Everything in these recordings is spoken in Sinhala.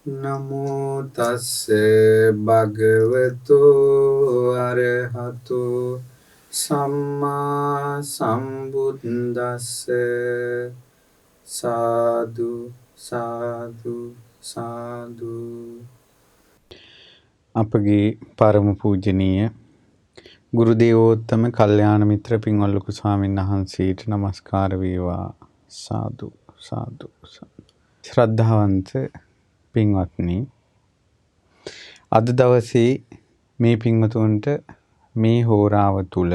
නමෝ තස්ස භගවතු අරහතු සම්මා සම්බුද්දස්ස සාදු සාදු සාදු. අපගේ පරම පූජනීය ගුරු දේවෝත්තම කල්යාණ මිත්‍ර පින්වත් ලොකු ස්වාමීන් වහන්සේට নমස්කාර වේවා. සාදු සාදු සාදු. ශ්‍රද්ධාවන්ත පින්වත්නි, අද දවසේ මේ පින්වතුන්ට මේ හෝරාව තුල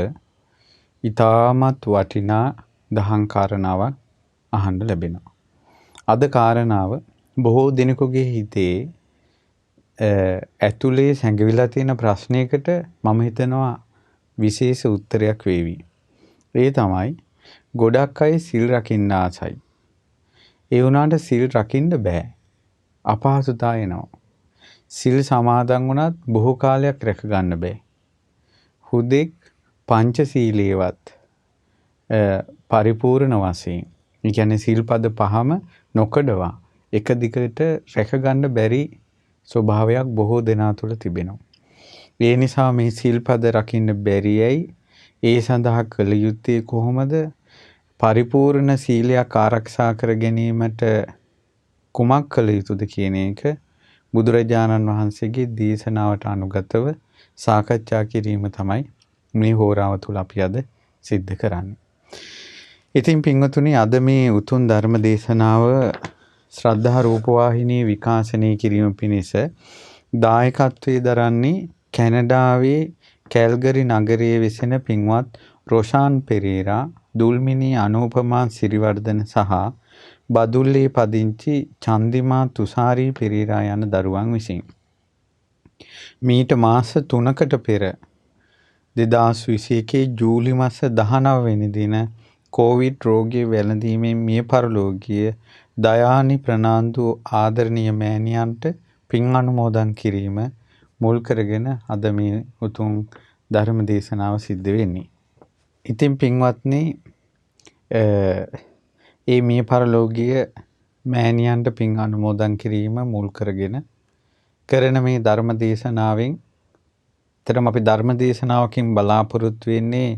ඊටමත් වටිනා දහම් කාරණාවක් අහන්න ලැබෙනවා. අද කාරණාව බොහෝ දිනකගේ හිතේ ඇතුලේ සැඟවිලා තියෙන ප්‍රශ්නයකට මම හිතනවා විශේෂ උත්තරයක් වේවි. ඒ තමයි ගොඩක් අය සිල් රකින්න ආසයි. ඒ වුණාට සිල් රකින්න බෑ. අපහසුතා එනවා. සිල් සමාදන් වුණත් බොහෝ කාලයක් රැක ගන්න බෑ. හුදෙක් පංචශීලයේවත් පරිපූර්ණ වශයෙන්, ඒ කියන්නේ සිල්පද පහම නොකඩවා එක දිගට රැක ගන්න බැරි ස්වභාවයක් බොහෝ දෙනා තුළ තිබෙනවා. ඒ නිසා මේ සිල්පද රකින්න බැරියයි ඒ සඳහා කළ යුත්තේ කොහොමද? පරිපූර්ණ සීලයක් ආරක්ෂා කර ගැනීමට කුමක් කළ යුතුද කියන එක බුදුරජාණන් වහන්සේගේ දේශනාවට අනුගතව සාකච්ඡා කිරීම තමයි මේ හෝරාව තුල අපි අද සිද්ධ කරන්නේ. ඉතින් පින්වතුනි, අද මේ උතුම් ධර්ම දේශනාව ශ්‍රද්ධා රූපවාහිනී විකාශනය කිරීම පිණිස දායකත්වයේ දරන්නේ කැනඩාවේ කැල්ගරි නගරයේ වෙසෙන පින්වත් රොෂාන් පෙරේරා, දුල්මිනී අනූපමා සිරිවර්ධන සහ බදුල්ලේ පදිංචි චන්දිමා තුෂාරී පෙරේරා යන දරුවන් විසින් මීට මාස 3කට පෙර 2021 ජූලි මාස 19 වෙනි දින කොවිඩ් රෝගී වැළඳීමෙන් මිය පරලෝ ගිය දයානි ප්‍රනාන්දු ආදරණීය මෑණියන්ට පින් අනුමෝදන් කිරීම මුල් කරගෙන අද මේ උතුම් ධර්ම දේශනාව සිද්ධ වෙන්නේ. ඉතින් පින්වත්නි, ඒ මිය පරලෝ ගිය මෑණියන්ට පින් අනුමෝදන් කිරීම මුල් කරගෙන කරන මේ ධර්ම දේශනාවෙන් තරම් අපි ධර්ම දේශනාවකින් බලාපොරොත්තු වෙන්නේ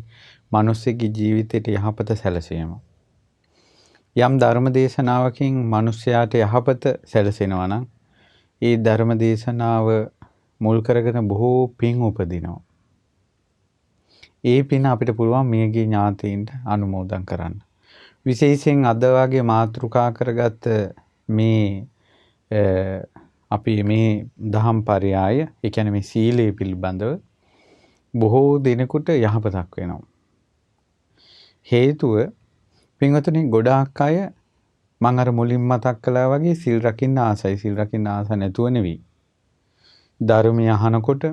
මිනිස්සෙගේ ජීවිතයට යහපත සැලසීම. යම් ධර්ම දේශනාවකින් මිනිස්යාට යහපත සැලසෙනවා නම් ඒ ධර්ම දේශනාව මුල් කරගෙන බොහෝ පින් උපදිනවා. ඒ පින අපිට පුළුවන් මියගිය ඥාතීන්ට අනුමෝදන් කරන්න. විශේෂයෙන් අද වගේ මාතෘකා කරගත් මේ අපි මේ දහම් පරයය, ඒ කියන්නේ මේ සීලය පිළිබඳව බොහෝ දිනෙකට යහපතක් වෙනවා. හේතුව පින්වතුනි, ගොඩාක් අය මම අර මුලින් මතක් කළා වගේ සිල් රකින්න ආසයි. සිල් රකින්න ආස නැතුව නෙවෙයි. ධර්මය අහනකොට,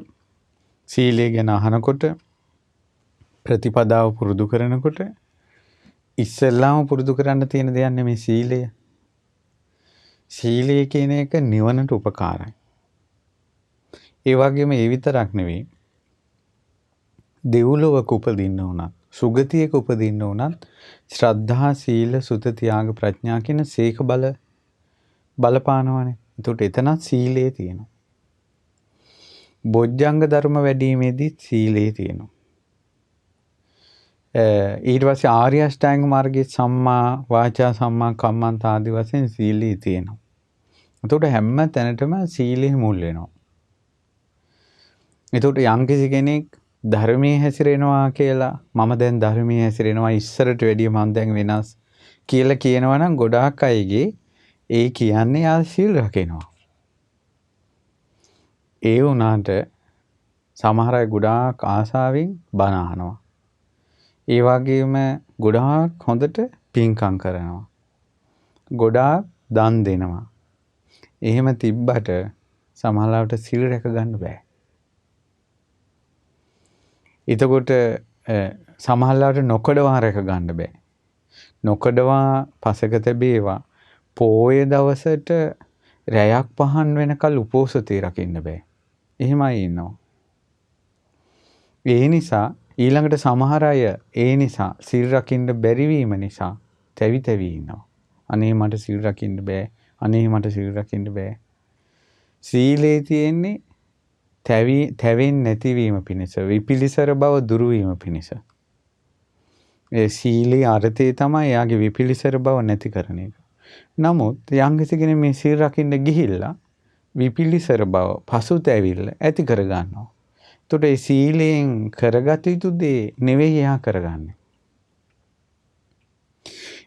සීලය ගැන අහනකොට, ප්‍රතිපදාව පුරුදු කරනකොට ඉස්සෙල්ලාම පුරුදු කරන්න තියෙන දෙයක් නෙමෙයි සීලය. සීලය කියන එක නිවනට උපකාරයි. ඒ වගේම ඒ විතරක් නෙවෙයි, දෙව්ලොවක උපදින්න උනත්, සුගතියක උපදින්න උනත් ශ්‍රද්ධා, සීල, සුත, ත්‍යාග, ප්‍රඥා කියන සීක බලපානවනේ. ඒකට එතනත් සීලේ තියෙනවා. බොජ්ජංග ධර්ම වැඩිීමේදී සීලේ තියෙනවා. ඊට පස්සේ ආර්ය අෂ්ටාංග මාර්ගයේ සම්මා වාචා, සම්මා කම්මන්ත ආදී වශයෙන් සීලී තියෙනවා. එතකොට හැම තැනටම සීලෙ මුල් වෙනවා. එතකොට යම්කිසි කෙනෙක් ධර්මයේ හැසිරෙනවා කියලා, මම දැන් ධර්මයේ හැසිරෙනවා, ඉස්සරට වැඩිය මම දැන් වෙනස් කියලා කියනවා නම් ගොඩාක් අයගේ ඒ කියන්නේ ආ සීල් රකිනවා. ඒ වුණාට සමහර අය ගොඩාක් ආසාවෙන් බණ අහනවා. ඒ වගේම ගොඩාක් හොඳට පින්කම් කරනවා. ගොඩාක් දන් දෙනවා. එහෙම තිබ්බට සමහරවිට සිල් රැක ගන්න බෑ. එතකොට සමහරවිට නොකඩවා රැක ගන්න බෑ. නොකඩවා පසක තැබේවා. පෝය දවසට රැයක් පහන් වෙනකල් උපෝසතේ රකින්න බෑ. එහෙමයි ඉන්නවා. ඒ නිසා ඊළඟට සමහර අය ඒ නිසා සිල් රකින්න බැරි වීම නිසා තැවි තැවි ඉන්නවා. අනේ මට සිල් රකින්න බෑ. අනේ මට සිල් රකින්න බෑ. සීලේ තියෙන්නේ තැවෙන්නේ නැතිවීම පිණිස, විපිලිසර බව දුරු වීම පිණිස. ඒ සීලේ අර්ථය තමයි එයාගේ විපිලිසර බව නැති කරන එක. නමුත් යම්කිසි කෙනෙක් මේ සීල් රකින්න ගිහිල්ලා විපිලිසර බව, පසුතැවිල්ල ඇති කර ගන්නවා. එතකොට ඒ සීලයෙන් කරගත යුතු දේ නෙවෙයි එයා කරගන්නේ.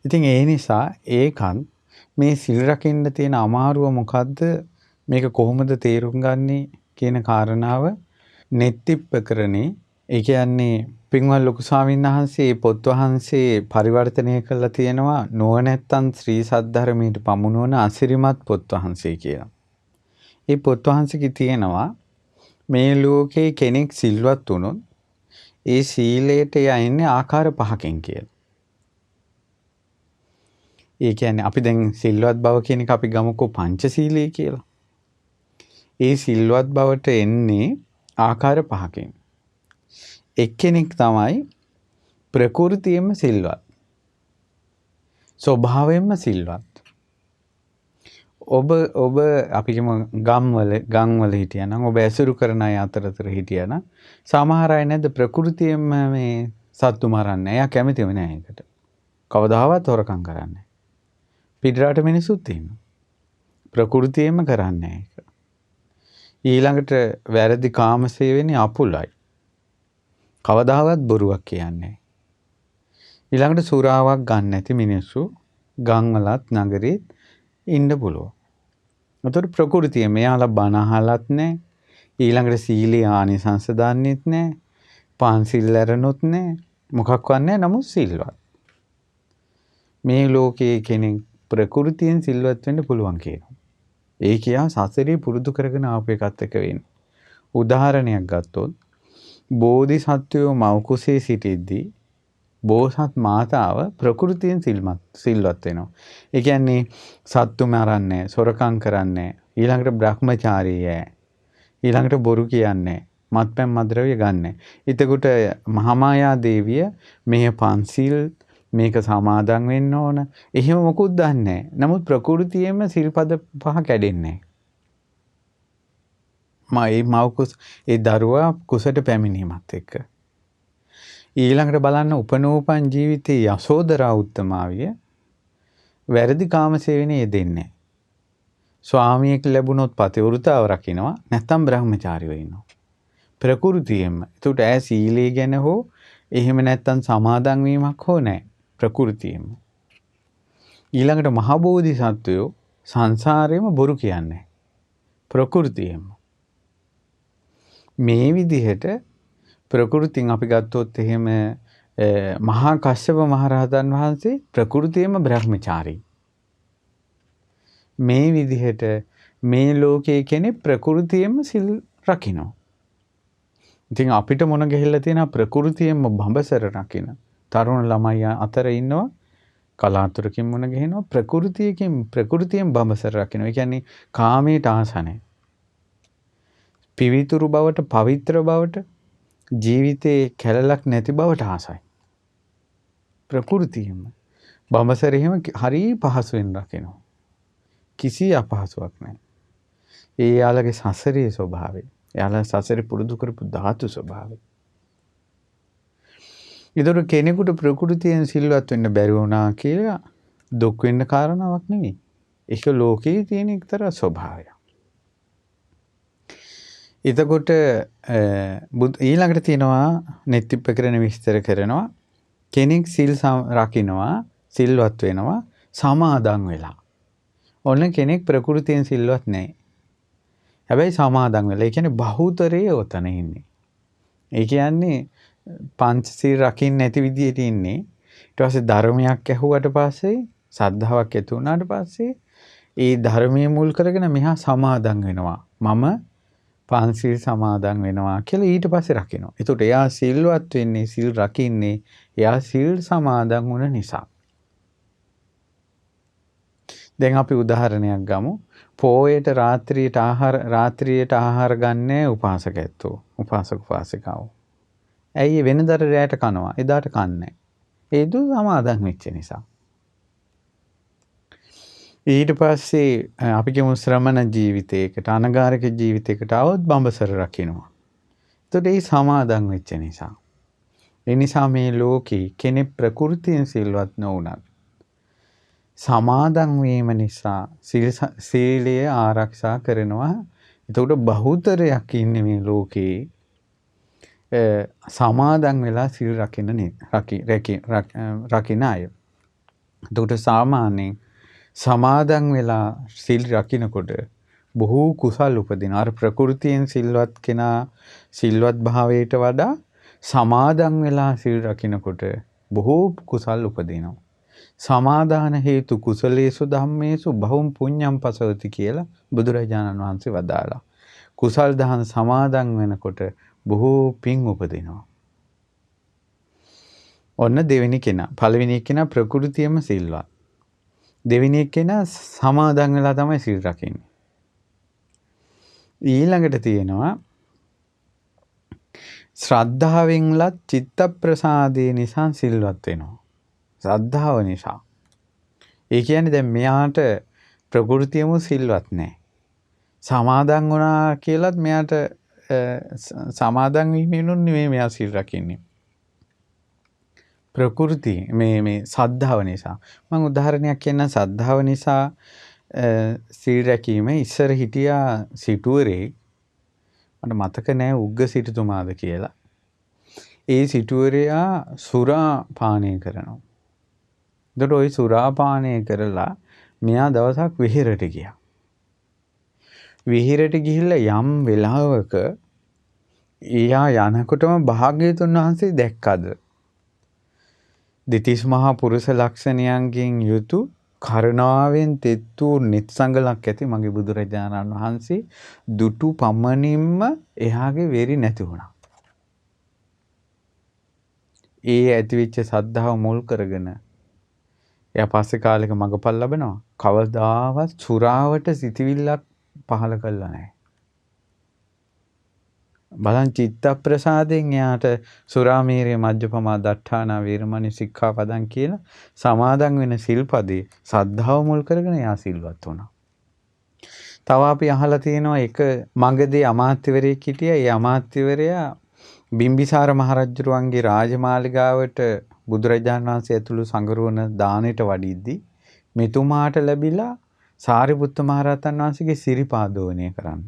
ඉතින් ඒ නිසා ඒකත් මේ සිල් රකින්න තියෙන අමාරුව මොකද්ද? මේක කොහොමද තේරුම් ගන්නේ කියන කාරණාව නෙත්තිප්පකරණේ. ඒ කියන්නේ පින්වත් ලොකු ස්වාමීන් වහන්සේ පොත් වහන්සේ පරිවර්තනය කළා තියෙනවා නුවණැත්තන් ශ්‍රී සද්ධර්මයට පමුණුවන අසිරිමත් පොත් වහන්සේ කියලා. ඒ පොත් වහන්සේකේ තියෙනවා මේ ලෝකේ කෙනෙක් සිල්වත් වුණොත් ඒ සීලයට යන්නේ ආකාර පහකින් කියලා. ඒ කියන්නේ අපි දැන් සිල්වත් බව කියන එක අපි ගමුකෝ පංචශීලයේ කියලා. ඒ සිල්වත් බවට එන්නේ ආකාර පහකින්. එක්කෙනෙක් තමයි ප්‍රകൃතියෙම සිල්වත්. ස්වභාවයෙන්ම සිල්වත්. ඔබ අපි කියමු ගම්වල හිටියනම් ඔබ ඇසුරු කරන අය අතරතර හිටියනම් සමහර අය නැද්ද ප්‍රകൃතියෙම මේ සත්තු මරන්නේ. එයා කැමතිම නෑ ඒකට. කවදාවත් හොරකම් කරන්නේ. පිටරට මිනිසුත් ඉන්නවා. ප්‍රകൃතියෙම කරන්නේ ඒක. ඊළඟට වැරදි කාමසේවනේ අපුලයි. කවදාවත් බොරුවක් කියන්නේ. ඊළඟට සුරාවක් ගන්න නැති මිනිස්සු ගම්වලත් නගරෙත් ඉන්න පුළුවන්. උතර ප්‍රകൃතිය මෙයාලා බණ අහලත් නැහැ. ඊළඟට සීලී ආනිසංස දන්නෙත් නැහැ. පන්සිල් ඇරනොත් නැහැ. මොකක්වත් නැහැ. නමුත් සිල්වත්. මේ ලෝකයේ කෙනෙක් ප්‍රകൃතියෙන් සිල්වත් වෙන්න පුළුවන් කියනවා. ඒ කියා සසරේ පුරුදු කරගෙන ආපු එකත් එක වෙන්නේ. උදාහරණයක් ගත්තොත් බෝධිසත්වයෝ මව් කුසේ සිටිද්දී බෝසත් මාතාව ප්‍රകൃතියෙන් සිල්වත් වෙනවා. ඒ කියන්නේ සත්තු මරන්නේ, සොරකම් කරන්නේ, ඊළඟට බ්‍රහ්මචාරීය, ඊළඟට බොරු කියන්නේ, මත්පැන් මද්ද්‍රව්‍ය ගන්නෑ. එතකොට මහාමායා දේවිය මේ පන්සිල් මේක සමාදන් වෙන්න ඕන. එහෙම මොකුත් දන්නේ නැහැ. නමුත් ප්‍රകൃතියෙම සිල්පද පහ කැඩෙන්නේ නැහැ. ඒ දරුවා කුසට පැමිණීමත් එක්ක. ඊළඟට බලන්න උපනෝපන් ජීවිතයේ යසෝදරා උත්තමාවිය වැරදි කාමසේවනේ යෙදෙන්නේ. ස්වාමියෙක් ලැබුණොත් පතිවෘතාව රකින්නවා, නැත්නම් බ්‍රහ්මචාරීව ඉන්නවා. ප්‍රകൃතියෙම. ඒකට ඈ සීලය ගැන හෝ එහෙම නැත්නම් සමාදන් වීමක් හෝ නැහැ. ප්‍රകൃතියෙම. ඊළඟට මහ බෝධිසත්වයෝ සංසාරේම බොරු කියන්නේ. ප්‍රകൃතියෙම. මේ විදිහට ප්‍රകൃතියෙන් අපි ගත්තොත් එහෙම මහා කශ්‍යප මහරහතන් වහන්සේ ප්‍රകൃතියෙම බ්‍රහ්මචාරී. මේ විදිහට මේ ලෝකයේ කෙනෙක් ප්‍රകൃතියෙම සිල් රකින්න. ඉතින් අපිට මොන ගිහිල්ලා තියෙන ප්‍රകൃතියෙම බඹසර රකින්න තරුණ ළමයි අතර ඉන්නවා. කලාතුරකින් මොන ගහිනවා ප්‍රകൃතියෙන් බඹසර රකින්න. ඒ කියන්නේ කාමයට ආස නැහැ. පිවිතුරු බවට, පවිත්‍ර බවට, ජීවිතේ කැලලක් නැති බවට ආසයි. ප්‍රകൃතියෙම බඹසර එහෙම හරි පහසුවෙන් රකින්නවා. කිසි අපහසුයක් නැහැ. ඒ යාළගේ සසරේ ස්වභාවය. යාළා සසරේ පුරුදු කරපු ධාතු ස්වභාවය. ඒතර කෙනෙකුට ප්‍රകൃතියෙන් සිල්වත් වෙන්න බැරි වුණා කියලා දුක් වෙන්න කාරණාවක් නෙවෙයි. ඒක ලෝකයේ තියෙන එක්තරා ස්වභාවයක්. එතකොට ඊළඟට තියෙනවා නෙත්තිප්පකරණ විස්තර කරනවා කෙනෙක් සිල් රකින්නවා, සිල්වත් වෙනවා, සමාදන් වෙලා. ඔන්න කෙනෙක් ප්‍රകൃතියෙන් සිල්වත් නැහැ. හැබැයි සමාදන් වෙලා. ඒ කියන්නේ බහුතරයේ ඔතන ඉන්නේ. ඒ කියන්නේ පංචශීල රකින්න නැති විදියට ඉන්නේ. ඊට පස්සේ ධර්මයක් ඇහුවට පස්සේ සද්ධාාවක් ඇති වුණාට පස්සේ ඒ ධර්මයේ මුල් කරගෙන මෙහා සමාදන් වෙනවා. මම පංචශීල සමාදන් වෙනවා කියලා ඊට පස්සේ රකින්නවා. ඒකට එයා සිල්වත් වෙන්නේ, සිල් රකින්නේ එයා සිල් සමාදන් වුණ නිසා. දැන් අපි උදාහරණයක් ගමු. පොයට රාත්‍රියට ආහාර ගන්න උපාසකයෝ, උපාසිකාවෝ. ඇයි වෙනදට රැයට කනවා, එදාට කන්නේ? ඒ දු සමාදන් වෙච්ච නිසා. ඊට පස්සේ අපි කියමු ශ්‍රමණ ජීවිතයකට අනගාരിക ජීවිතයකට આવොත් බඹසර රකින්නවා. එතකොට ඒ සමාදන් වෙච්ච නිසා. ඒ නිසා මේ ලෝකේ කෙනෙක් ප්‍රകൃතියෙන් සිල්වත් නොවුනත් සමාදන් වීම නිසා සීලය ආරක්ෂා කරනවා. එතකොට බහුතරයක් ඉන්නේ මේ ලෝකේ සමාදන් වෙලා සිල් රකින්න අය. එතකොට සාමාන්‍යයෙන් සමාදන් වෙලා සිල් රකින්නකොට බොහෝ කුසල් උපදිනවා. අර ප්‍රകൃතියෙන් සිල්වත් කෙනා සිල්වත් භාවයට වඩා සමාදන් වෙලා සිල් රකින්නකොට බොහෝ කුසල් උපදිනවා. සමාදාන හේතු කුසලේසු ධම්මේසු බහුම් පුඤ්ඤම් පසවති කියලා බුදුරජාණන් වහන්සේ වදාළා. කුසල් දහම් සමාදන් වෙනකොට බොහෝ පින් උපදිනවා. ඔන්න දෙවෙනි කෙනා. පළවෙනි කෙනා ප්‍රകൃතියම සිල්වත්. දෙවෙනි කෙනා සමාදන් වෙලා තමයි සිල් රකින්නේ. ඊළඟට තියෙනවා ශ්‍රද්ධාවෙන්ලත් චිත්ත ප්‍රසාදේ නිසා සිල්වත් වෙනවා. ශ්‍රද්ධාව නිසා. ඒ කියන්නේ දැන් මෙයාට ප්‍රകൃතියම සිල්වත් නැහැ. සමාදන් වුණා කියලත් මෙයාට සමාදන් වීමෙනුත් නෙමෙයි මෙයා සිල් රකින්නේ. ප්‍රകൃති මේ සද්ධාව නිසා. මම උදාහරණයක් කියන්නම්. සද්ධාව නිසා සිල් රැකීම ඉස්සර හිටියා සිටුවරේ. මට මතක නෑ උග්ග සිටුතුමාද කියලා. ඒ සිටුවරයා සුරා පානය කරනවා. එතකොට ওই සුරා පානය කරලා මෙයා දවසක් විහෙරට ගියා. විහෙරට ගිහිල්ලා යම් වෙලාවක එයා යනකොටම භාග්‍යවතුන් වහන්සේ දැක්කද? දෙතිස් මහා පුරුෂ ලක්ෂණයන්ගෙන් යුතු කරුණාවෙන් තෙත්තු නිත්සංගලක් ඇති මගේ බුදුරජාණන් වහන්සේ දුටු පමණින්ම එහාගේ වෙරි නැති වුණා. ඒ ඇතිවෙච්ච සද්ධාව මුල් කරගෙන එයා පස්සේ කාලෙක මගපල් ලබනවා. කවදාවත් සුරාවට සිතවිල්ලක් පහළ කළා නැහැ. බලන් චිත්ත ප්‍රසාදයෙන් එයාට සුරාමේරේ මජ්ජපමා දට්ඨානා වේරමණී සික්ඛාපදං කියලා සමාදන් වෙන සිල්පදේ සද්ධාව මුල් කරගෙන එයා සිල්වත් වුණා. තව අපි අහලා තියෙනවා එක මගදී අමාත්‍යවරයෙක් හිටියා. ඒ අමාත්‍යවරයා බිම්බිසාර මහරජුරුවන්ගේ රාජමාලිගාවට බුදුරජාණන් වහන්සේ ඇතුළු සංගරුවන දානෙට වඩිද්දී මෙතුමාට ලැබිලා සාරිපුත්ත මහරහතන් වහන්සේගේ සිරිපාදෝණය කරන්න.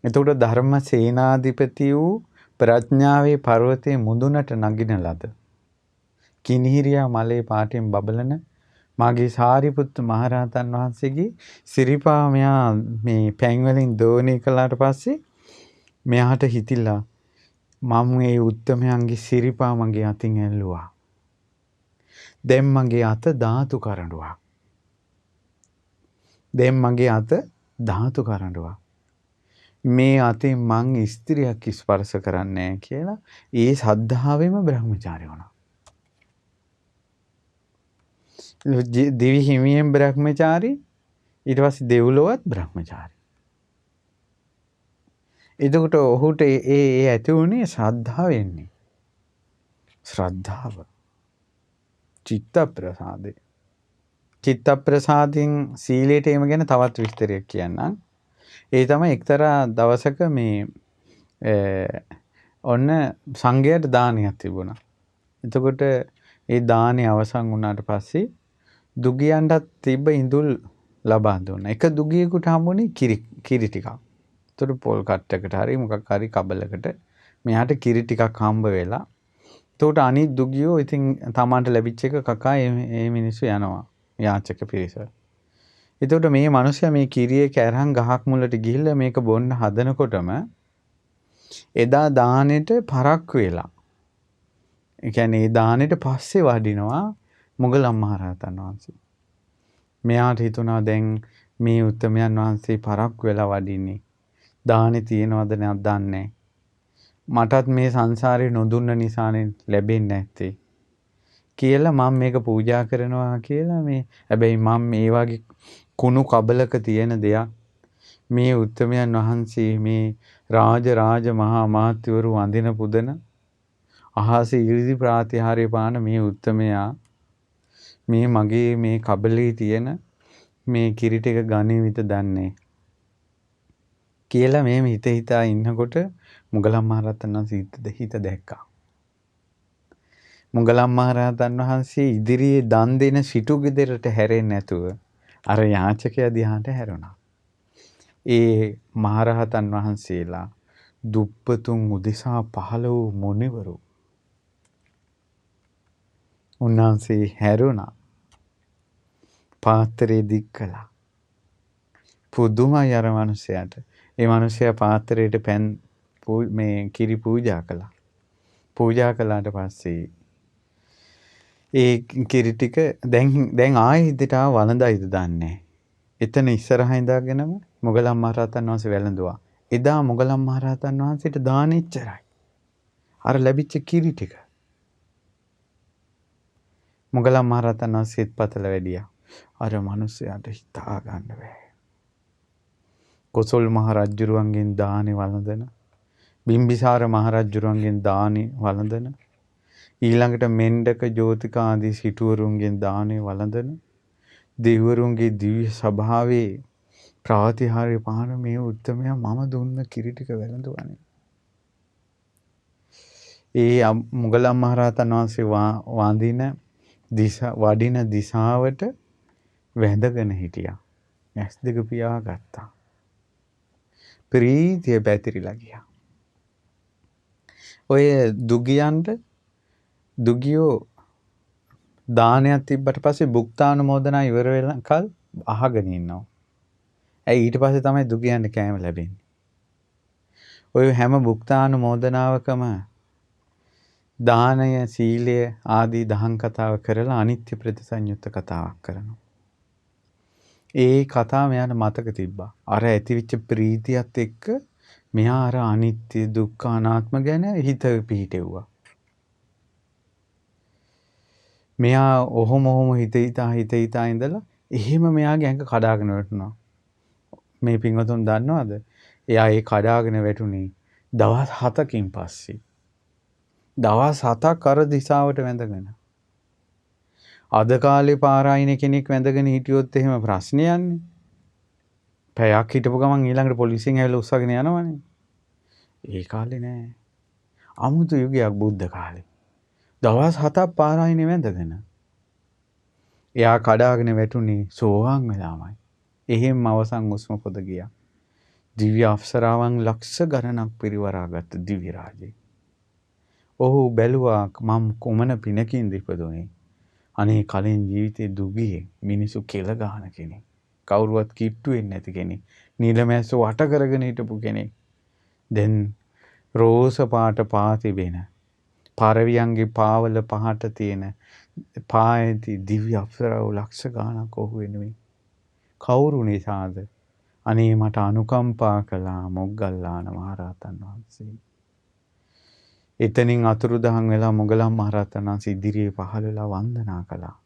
එතකොට ධර්ම සේනාධිපති වූ ප්‍රඥාවේ පර්වතයේ මුදුනට නගින ලද කිනිහිරියා මලේ පාටින් බබලන මාගේ සාරිපුත්ත මහරහතන් වහන්සේගේ සිරිපා මෙයා මේ පැන් වලින් දෝණය කළාට පස්සේ මෙයාට හිතිලා මම මේ උත්තමයන්ගේ සිරිපා මගේ අතින් ඇල්ලුවා. දැන් මගේ අත ධාතු කරඬුවක්. දැන් මගේ අත ධාතු කරඬුවක්. මේ අතින් මං ස්ත්‍රියක් ස්පර්ශ කරන්නේ නැහැ කියලා ඒ සද්ධාවෙම බ්‍රහ්මචාරී වුණා. දෙවි හිමියෙන් බ්‍රහ්මචාරී ඊට පස්සේ දෙව්ලොවත් බ්‍රහ්මචාරී. එතකොට ඔහුට ඒ ඇති වුණේ ශ්‍රද්ධාවෙන්නේ. ශ්‍රද්ධාව. චිත්ත ප්‍රසාදේ. චිත්ත ප්‍රසාදෙන් සීලයට එීම ගැන තවත් විස්තරයක් කියන්නම්. ඒ තමයි එක්තරා දවසක මේ ඔන්න සංඝයාට දානයක් තිබුණා. එතකොට ඒ දානේ අවසන් වුණාට පස්සේ දුගියන්ටත් තිබ්බ ඉඳුල් ලබා දුන්නා. එක දුගියෙකුට හම්බුනේ කිරි ටිකක්. එතකොට පොල් කට්ටකට හරි මොකක් හරි කබලකට මෙයාට කිරි ටිකක් හම්බ වෙලා. එතකොට අනිත් දුගියෝ ඉතින් තමන්ට ලැබිච්ච එක කකා මේ මිනිස්සු යනවා යාචක පිරිස. එතකොට මේ මිනිස්සයා මේ කිරියේ කැරහන් ගහක් මුලට ගිහිල්ලා මේක බොන්න හදනකොටම එදා දානෙට පරක් වෙලා. ඒ කියන්නේ ඒ දානෙට පස්සේ වඩිනවා මොගලම් මහරහතන් වහන්සේ. මෙයාට හිතුණා දැන් මේ උත්තමයන් වහන්සේ පරක් වෙලා වඩින්නේ. දානේ තියනවද නැත්ද දන්නේ මටත් මේ සංසාරේ නොදුන්න නිසානේ ලැබෙන්නේ නැත්තේ කියලා මම මේක පූජා කරනවා කියලා මේ හැබැයි මම මේ වගේ කුණු කබලක තියෙන දෙයක් මේ උත්තමයන් වහන්සේ මේ රාජ මහා මාත්‍යවරු වඳින පුදන අහසේ ඉරිදි ප්‍රාතිහාර්ය පාන මේ උත්තමයා මේ මගේ මේ කබලේ තියෙන මේ කිරි ටික ගණීවිත දන්නේ කියලා මේ හිත හිතා ඉන්නකොට මුගලන් මහරහතන් වහන්සේ හිත දැක්කා. මුගලන් මහරහතන් වහන්සේ ඉදිරියේ දන් දෙන සිටු ගෙදරට හැරෙන්නේ නැතුව අර යාචකයා දිහාට හැරුණා. ඒ මහරහතන් වහන්සේලා දුප්පතුන් උදෙසා පහළ වූ මුනිවරු උන්වහන්සේ හැරුණා. පාත්‍රය දික් කළා. පුදුමයි අර මිනිසයාට. ඒ මිනිසයා පාත්‍රයට පෑන් මේ කිරි පූජා කළා. පූජා කළාට පස්සේ ඒ කිරි ටික දැන් ආයෙ හිතට වළඳයිද දන්නේ. එතන ඉස්සරහා ඉඳගෙනම මොගලන් මහරහතන් වහන්සේ වැළඳුවා. එදා මොගලන් මහරහතන් වහන්සේට දාන ඉච්චරයි. අර ලැබිච්ච කිරි ටික. මොගලන් මහරහතන් වහන්සේත් පතල වැඩියා. අර මිනිසයාට හිතා ගන්න බෑ. කොසල් මහ රජුරුවන්ගෙන් දානේ වළඳන, බිම්බිසාර මහ රජුරුවන්ගෙන් දානේ වළඳන, ඊළඟට මෙණ්ඩක ජෝතිකා ආදී සිටුවරුන්ගෙන් දානේ වළඳන, දෙවිවරුන්ගේ දිව්‍ය සභාවේ ප්‍රාතිහාර්ය පහන මේ උත්තමයා මම දුන්න කිරි ටික වැළඳුවානේ. ඒ මුගලන් මහරහතන් වහන්සේ වඩින දිශාවට වැඳගෙන හිටියා. ඇස් දෙක පියා ගත්තා. ප්‍රීතිය පැතිරිලා ගියා. ඔය දුගියෝ දානයක් තිබ්බට පස්සේ භුක්තානුමෝදනා ඉවර වෙනකල් අහගෙන ඉන්නවා. ඇයි ඊට පස්සේ තමයි දුගියන්ට කෑම ලැබෙන්නේ. ඔය හැම භුක්තානුමෝදනාවකම දානය, සීලය ආදී දහම් කතාව කරලා අනිත්‍ය ප්‍රතිසංයුක්ත කතාවක් කරනවා. ඒ කතාව මෙයාට මතක තිබ්බා. අර ඇතිවිච්ච ප්‍රීතියත් එක්ක මෙයා අර අනිත්‍ය, දුක්ඛ, අනාත්ම ගැන හිත පිහිටෙව්වා. මෙයා ඔහොම හිත හිතා ඉඳලා එහෙම මෙයාගේ ඇඟ කඩාගෙන වැටුණා. මේ පින්වතුන් දන්නවද? එයා ඒ කඩාගෙන වැටුනේ දවස් 7කින් පස්සේ. දවස් 7ක් අර දිශාවට වැඳගෙන. අද කාලේ පාරායින කෙනෙක් වැඳගෙන හිටියොත් එහෙම ප්‍රශ්නේ යන්නේ. පැයක් හිටපු ගමන් ඊළඟට පොලිසියෙන් ඇවිල්ලා උස්සගෙන යනවනේ. ඒ කාලේ නෑ. අමුතු යුගයක් බුද්ධ කාලේ. දවස් 7ක් පාරායිනේ වැඳගෙන. එයා කඩාගෙන වැටුනේ සෝවාන් වෙලාමයි. එහෙම අවසන් උස්ම පොද ගියා. දිව්‍ය අප්සරාවන් ලක්ෂ ගණනක් පිරිවරාගත් දිව්‍ය රාජේ. ඔහු බැලුවා මම කොමන පිනකින්ද ඉපදුනේ. අනේ කලින් ජීවිතේ දුගියේ මිනිසු කෙල ගහන කෙනෙක්. කවුරුවත් කිට්ටු වෙන්නේ නැති කෙනෙක්. නිලමැස්ස වට කරගෙන හිටපු කෙනෙක්. දැන් රෝස පාට පාතිබෙන පරවියන්ගේ පාවල පහට තියෙන පායති දිව්‍ය අප්සරාව ලක්ෂ ගාණක් ඔහු වෙනුවෙන්. කවුරු නිසාද? අනේ මට අනුකම්පා කළා මොග්ගල්ලාන මහරහතන් වහන්සේ. එතනින් අතුරුදහන් වෙලා මොගලන් මහරහතන් වහන්සේ ඉදිරියේ පහළ වෙලා වන්දනා කළා.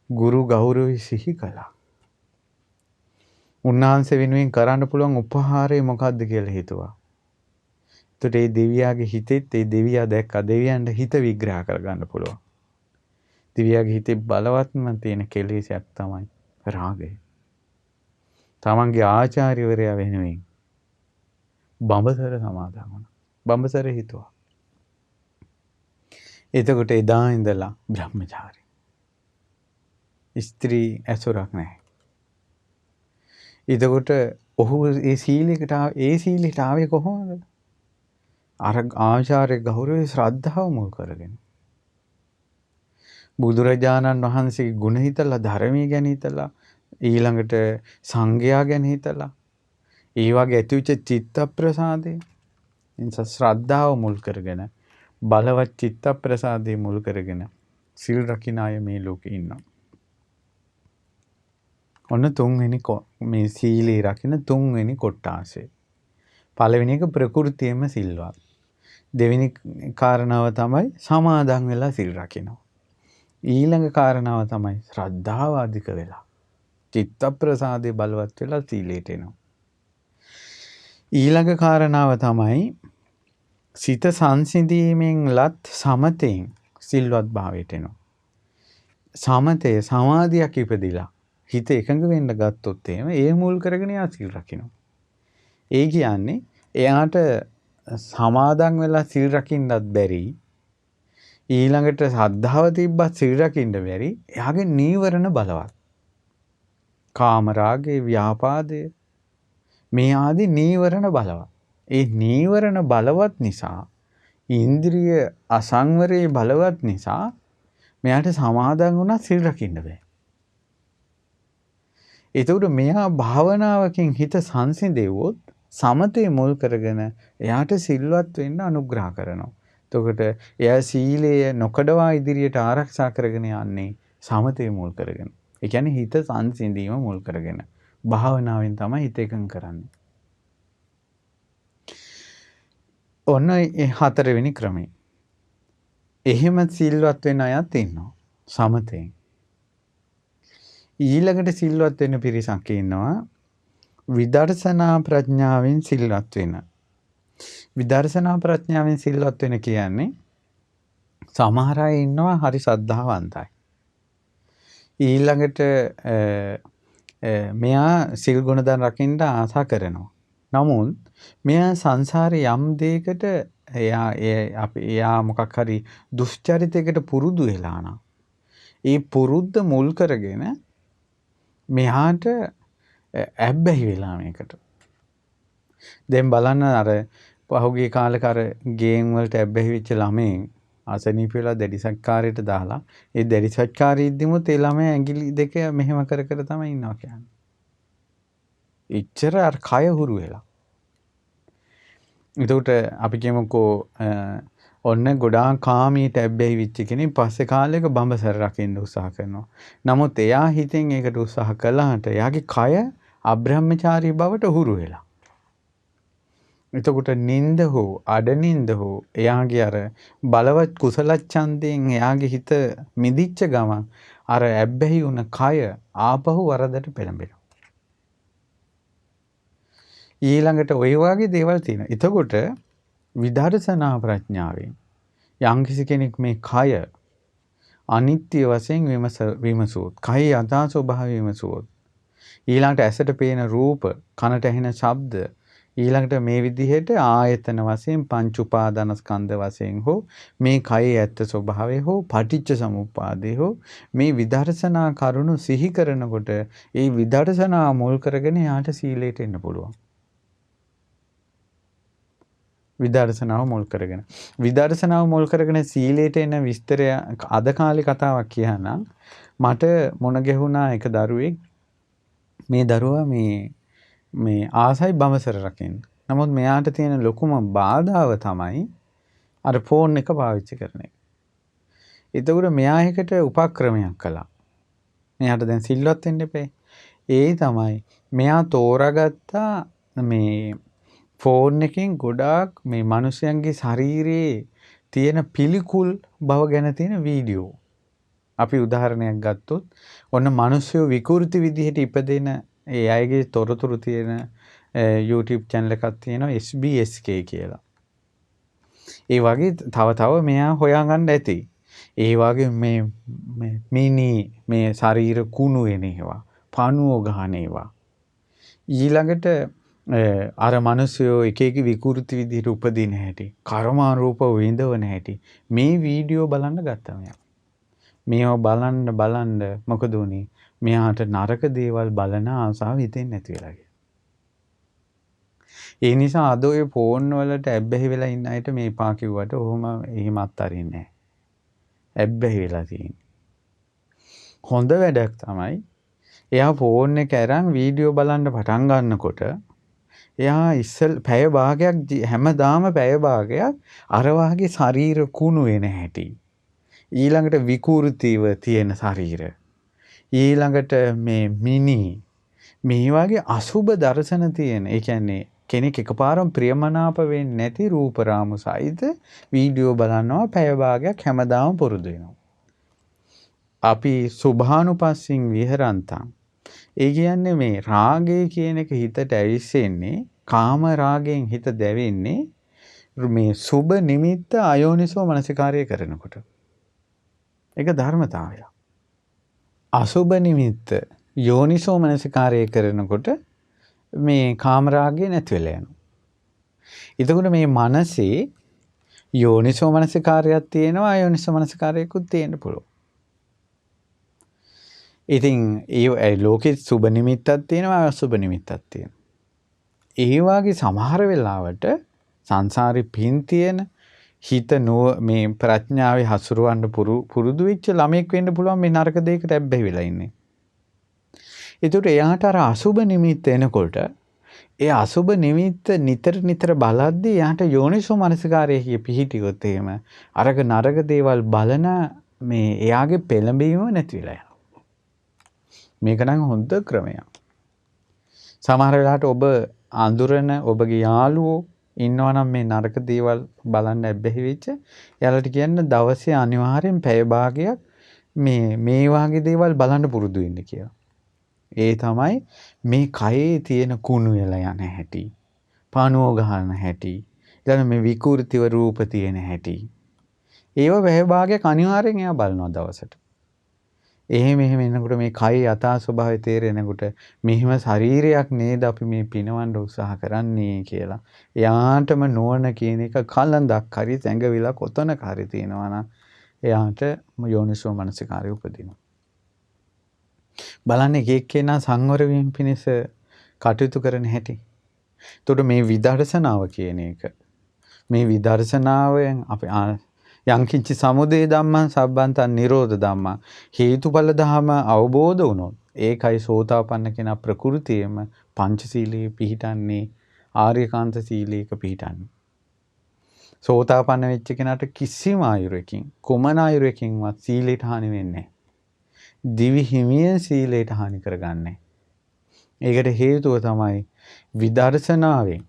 ගුරු ගෞරවය සිහි කළා. උන්වහන්සේ වෙනුවෙන් කරන්න පුළුවන් උපහාරය මොකක්ද කියලා හිතුවා. එතකොට ඒ දෙවියාගේ හිතෙත් ඒ දෙවියා දැක්කා. දෙවියන්ට හිත විග්‍රහ කරගන්න පුළුවන්. දෙවියාගේ හිතේ බලවත්ම තියෙන කෙලෙසයක් තමයි රාගය. තමන්ගේ ආචාර්යවරයා වෙනුවෙන් බඹසර සමාදන් වුණා. බඹසර හිතුවා. එතකොට එදා ඉඳලා බ්‍රහ්මචාරී. ස්ත්‍රී ඇසුරක් නැහැ. එතකොට ඔහු ඒ සීලයට ආවේ කොහොමද? අර ආචාර්ය ගෞරවයේ ශ්‍රද්ධාව මුල් කරගෙන. බුදුරජාණන් වහන්සේගේ ගුණ හිතලා, ධර්මයේ ගැන හිතලා, ඊළඟට සංඝයා ගැන හිතලා, ඒ වගේ ඇතිවෙච්ච චිත්ත ප්‍රසාදේ නිසා ශ්‍රද්ධාව මුල් කරගෙන, බලවත් චිත්ත ප්‍රසාදේ මුල් කරගෙන සිල් රකින්න අය මේ ලෝකේ ඉන්නවා. ඔන්න තුන්වෙනි මේ සීලේ රකින්න තුන්වෙනි කොටාසේ. පළවෙනි එක ප්‍රകൃතියෙම සිල්වත්. දෙවෙනි කාරණාව තමයි සමාදන් වෙලා සිල් රකින්න. ඊළඟ කාරණාව තමයි ශ්‍රද්ධාව අධික වෙලා චිත්ත ප්‍රසාදේ බලවත් වෙලා සීලයට එනවා. ඊළඟ කාරණාව තමයි සිත සංසිඳීමෙන් ලත් සමතෙන් සිල්වත් භාවයට එනවා. සමතේ සමාධියක් ඉපදිලා හිත එකඟ වෙන්න ගත්තොත් එහෙම ඒ මුල් කරගෙන යා සිල් රකින්න. ඒ කියන්නේ එයාට සමාදන් වෙලා සිල් රකින්නත් බැරි. ඊළඟට සද්ධාව තිබ්බත් සිල් රකින්න බැරි. එයාගේ නීවරණ බලවත්. කාමරාගේ ව්‍යාපාදයේ මේ ආදී නීවරණ බලවත්. ඒ නීවරණ බලවත් නිසා ඉන්ද්‍රිය අසංවරයේ බලවත් නිසා මෙයාට සමාදන් වුණා සිල් රකින්න බෑ. ඒතකොට මෙයා භාවනාවකින් හිත සංසිඳෙව්වොත් සමතේ මුල් කරගෙන එයාට සිල්වත් වෙන්න අනුග්‍රහ කරනවා. එතකොට එයා සීලය නොකඩවා ඉදිරියට ආරක්ෂා කරගෙන යන්නේ සමතේ මුල් කරගෙන. ඒ කියන්නේ හිත සංසිඳීම මුල් කරගෙන. භාවනාවෙන් තමයි හිත එකඟ කරන්නේ. ඔන්න ඒ හතරවෙනි ක්‍රමය. එහෙම සිල්වත් වෙන අයත් ඉන්නවා. සමතෙන්. ඊළඟට සිල්වත් වෙන පිරිසක් ඉන්නවා විදර්ශනා ප්‍රඥාවෙන් සිල්වත් වෙන. විදර්ශනා ප්‍රඥාවෙන් සිල්වත් වෙන කියන්නේ සමහර අය ඉන්නවා හරි ශ්‍රද්ධාවන්තයි. ඊළඟට මෙයා සිල් ගුණ දන් රකින්න ආසා කරනවා. නමුත් මෙයා සංසාරේ යම් දෙයකට එයා මොකක් හරි දුෂ්චරිතයකට පුරුදු වෙලා නම් ඒ පුරුද්ද මුල් කරගෙන මෙහාට ඇබ්බැහි වෙලා මේකට. දැන් බලන්න අර පහුගිය කාලේක අර ගේම් වලට ඇබ්බැහි වෙච්ච ළමෙන් අසනීප වෙලා දැඩි සත්කාරයට දාලා ඒ දැඩි සත්කාරයේදීමුත් ඒ ළමයා ඇඟිලි දෙක මෙහෙම කර කර තමයි ඉන්නවා කියන්නේ. එච්චර අර කය හුරු වෙලා. එතකොට අපි කියමුකෝ ඔන්න ගොඩාක් කාමීට ඇබ්බැහි වෙච්ච කෙනෙක් පස්සේ කාලයක බඹසර රකින්න උත්සාහ කරනවා. නමුත් එයා හිතෙන් ඒකට උත්සාහ කළාට එයාගේ කය අබ්‍රහ්මචාරී බවට හුරු වෙලා. එතකොට නිନ୍ଦ හෝ අඩනින්ද හෝ එයාගේ අර බලවත් කුසල ඡන්දයෙන් එයාගේ හිත මිදිච්ච ගමන් අර ඇබ්බැහි වුණ කය ආපහු වරදට පෙළඹෙනවා. ඊළඟට ওই වගේ දේවල් තියෙනවා. එතකොට විදර්ශනා ප්‍රඥාවෙන් යම්කිසි කෙනෙක් මේ කය අනිත්‍ය වශයෙන් විමසුවොත්, කය යථා ස්වභාවය විමසුවොත්, ඊළඟට ඇසට පේන රූප, කනට ඇහෙන ශබ්ද, ඊළඟට මේ විදිහට ආයතන වශයෙන් පංච උපාදානස්කන්ධ වශයෙන් හෝ මේ කයේ ඇත්ත ස්වභාවය හෝ පටිච්ච සමුප්පාදේ හෝ මේ විදර්ශනා කරුණු සිහි කරනකොට ඒ විදර්ශනා මුල් කරගෙන යාට සීලයට එන්න පුළුවන්. විදර්ශනාව මුල් කරගෙන. විදර්ශනාව මුල් කරගෙන සීලයට එන විස්තරය අද කාලේ කතාවක් කියනනම් මට මොන ගැහුණා එක දරුවෙක්. මේ දරුවා මේ ආසයි බඹසර රකින්න. නමුත් මෙයාට තියෙන ලොකුම බාධාව තමයි අර ෆෝන් එක පාවිච්චි කරන එක. එතකොට මෙයා එකට උපක්‍රමයක් කළා. මෙයාට දැන් සිල්වත් වෙන්න එපේ. ඒ තමයි මෙයා තෝරාගත්තා මේ ෆෝන් එකෙන් ගොඩාක් මේ මිනිස්යන්ගේ ශරීරයේ තියෙන පිළිකුල් බව ගැන තියෙන වීඩියෝ. අපි උදාහරණයක් ගත්තොත් ඔන්න මිනිස්සු විකෘති විදිහට ඉපදෙන ඒ අයගේ තොරතුරු තියෙන YouTube channel එකක් තියෙනවා SBSK කියලා. ඒ වගේ තව මෙයා හොයාගන්න ඇති. ඒ වගේ මේ ශරීර කුණු වෙන ඒවා, පණුව ගහන ඒවා. ඊළඟට අර මිනිස්සු එක එක විකෘති විදිහට උපදින හැටි, කර්මාරූප විඳවන හැටි මේ වීඩියෝ බලන්න ගත්තා මෙයා. මේව බලන්න මොකද උනේ? මෙයාට නරක දේවල් බලන ආසාව හිතෙන්නේ නැති වෙලා ගියා. ඒ නිසා අද ඔය ෆෝන් වලට ඇබ්බැහි වෙලා ඉන්න අයට මේ පා කිව්වට ඔහොම එහෙම අත්හරින්නේ නැහැ. ඇබ්බැහි වෙලා තියෙන්නේ. හොඳ වැඩක් තමයි එයා ෆෝන් එක අරන් වීඩියෝ බලන්න පටන් ගන්නකොට එයා පැය භාගයක් හැමදාම පැය භාගයක් අර වාගේ ශරීර කුණු වෙන හැටි. ඊළඟට විකෘතිව තියෙන ශරීර. ඊළඟට මේ වගේ අසුබ දර්ශන තියෙන. ඒ කියන්නේ කෙනෙක් එකපාරම ප්‍රියමනාප වෙන්නේ නැති රූප රාමු සහිත වීඩියෝ බලනවා පැය භාගයක් හැමදාම පුරුදු වෙනවා. අපි සුභානුපස්සින් විහරන්තං. ඒ කියන්නේ මේ රාගය කියන එක හිතට ඇවිස්සෙන්නේ කාම රාගයෙන් හිත දැවෙන්නේ මේ සුබ නිමිත්ත අයෝනිසෝ මනසිකාරය කරනකොට. ඒක ධර්මතාවය. අසුබ නිමිත්ත යෝනිසෝ මනසිකාරය කරනකොට මේ කාමරාගය නැති වෙලා යනවා. එතකොට මේ මනසේ යෝනිසෝ මනසිකාරයක් තියෙනවා අයෝනිසෝ මනසිකාරයකුත් තියෙන්න පුළුවන්. ඉතින් ඒ ලෝකෙ සුබ නිමිත්තක් තියෙනවා අසුබ නිමිත්තක් තියෙනවා. ඒ වගේ සමහර වෙලාවට සංසාරේ පින් තියෙන හිත මේ ප්‍රඥාවේ හසුරවන්න පුරුදු වෙච්ච ළමෙක් වෙන්න පුළුවන් මේ නරක දෙයකට ඇබ්බැහි වෙලා ඉන්නේ. ඒකට එයාට අර අසුබ නිමිත්ත එනකොට ඒ අසුබ නිමිත්ත නිතර බලද්දී එයාට යෝනිසෝ මනසිකාරයේ පිහිටියොත් එහෙම අරක නරක දේවල් බලන මේ එයාගේ පෙළඹීම නැති වෙලා යනවා. මේක නම් හොඳ ක්‍රමයක්. සමහර වෙලාවට ඔබ අඳුරන ඔබගේ යාළුවෝ ඉන්නවා නම් මේ නරක දේවල් බලන්න ඇබ්බැහි වෙච්ච එයාලට කියන්න දවසේ අනිවාර්යෙන් පැය භාගයක් මේ වාගේ දේවල් බලන්න පුරුදු වෙන්න කියලා. ඒ තමයි මේ කයේ තියෙන කුණු වෙලා යන හැටි, පණුව ගහන හැටි, ඊළඟ මේ විකෘතිව රූප තියෙන හැටි. ඒව පැය භාගයක් අනිවාර්යෙන් එයා බලනවා දවසට. එහෙම එනකොට මේ කයේ යථා ස්වභාවය තේරෙනකොට මෙහිම ශරීරයක් නේද අපි මේ පිනවන්න උත්සාහ කරන්නේ කියලා. එයාටම නුවණ කියන එක කලඳක් හරි සැඟවිලා කොතනක හරි තියෙනවා නම් එයාට යෝනිසෝ මනසිකාරය උපදිනවා. බලන්න එක එක්කෙනා සංවර වීම පිණිස කටයුතු කරන හැටි. එතකොට මේ විදර්ශනාව කියන එක මේ විදර්ශනාවෙන් අපි යංකින්ච සමුදය ධම්මං සබ්බන්තං නිරෝධ ධම්මං හේතුඵල ධම අවබෝධ වුණොත් ඒකයි සෝතාපන්න කෙනා ප්‍රകൃතියෙම පංචශීලයේ පිහිටන්නේ ආර්යකාන්ත සීලයක පිහිටන්නේ. සෝතාපන්න වෙච්ච කෙනාට කිසිම ආයුරකින් කුමන ආයුරකින්වත් සීලයට හානි වෙන්නේ නැහැ. දිවි හිමියෙන් සීලයට හානි කරගන්නේ. ඒකට හේතුව තමයි විදර්ශනාවෙන්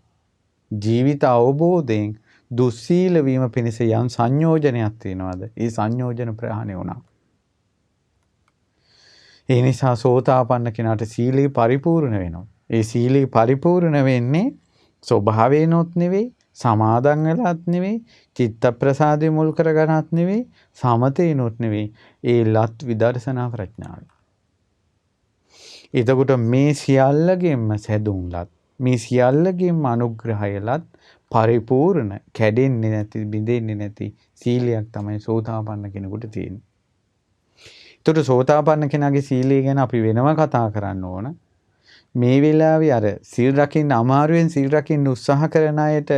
ජීවිත අවබෝධයෙන් දුස්සීල වීම පිණිස යම් සංයෝජනයක් තියෙනවාද? ඒ සංයෝජන ප්‍රහාණය වුණා. ඒ නිසා සෝතාපන්න කෙනාට සීලය පරිපූර්ණ වෙනවා. ඒ සීලය පරිපූර්ණ වෙන්නේ ස්වභාවයෙන්ොත් නෙවෙයි, සමාදන් වෙලාත් නෙවෙයි, චිත්ත ප්‍රසාදේ මුල් කරගෙනත් නෙවෙයි, සමතේනොත් නෙවෙයි, ඒ ලත් විදර්ශනා ප්‍රඥාවයි. එතකොට මේ සියල්ලගෙන්ම සැදුම්ලත්, මේ සියල්ලගෙන්ම අනුග්‍රහයලත් පරිපූර්ණ කැඩෙන්නේ නැති බිඳෙන්නේ නැති සීලයක් තමයි සෝතාපන්න කෙනෙකුට තියෙන්නේ. ඒතකොට සෝතාපන්න කෙනාගේ සීලය ගැන අපි වෙනම කතා කරන්න ඕන. මේ වෙලාවේ අර සීල් රකින්න අමාරුවෙන් සීල් රකින්න උත්සාහ කරන අයට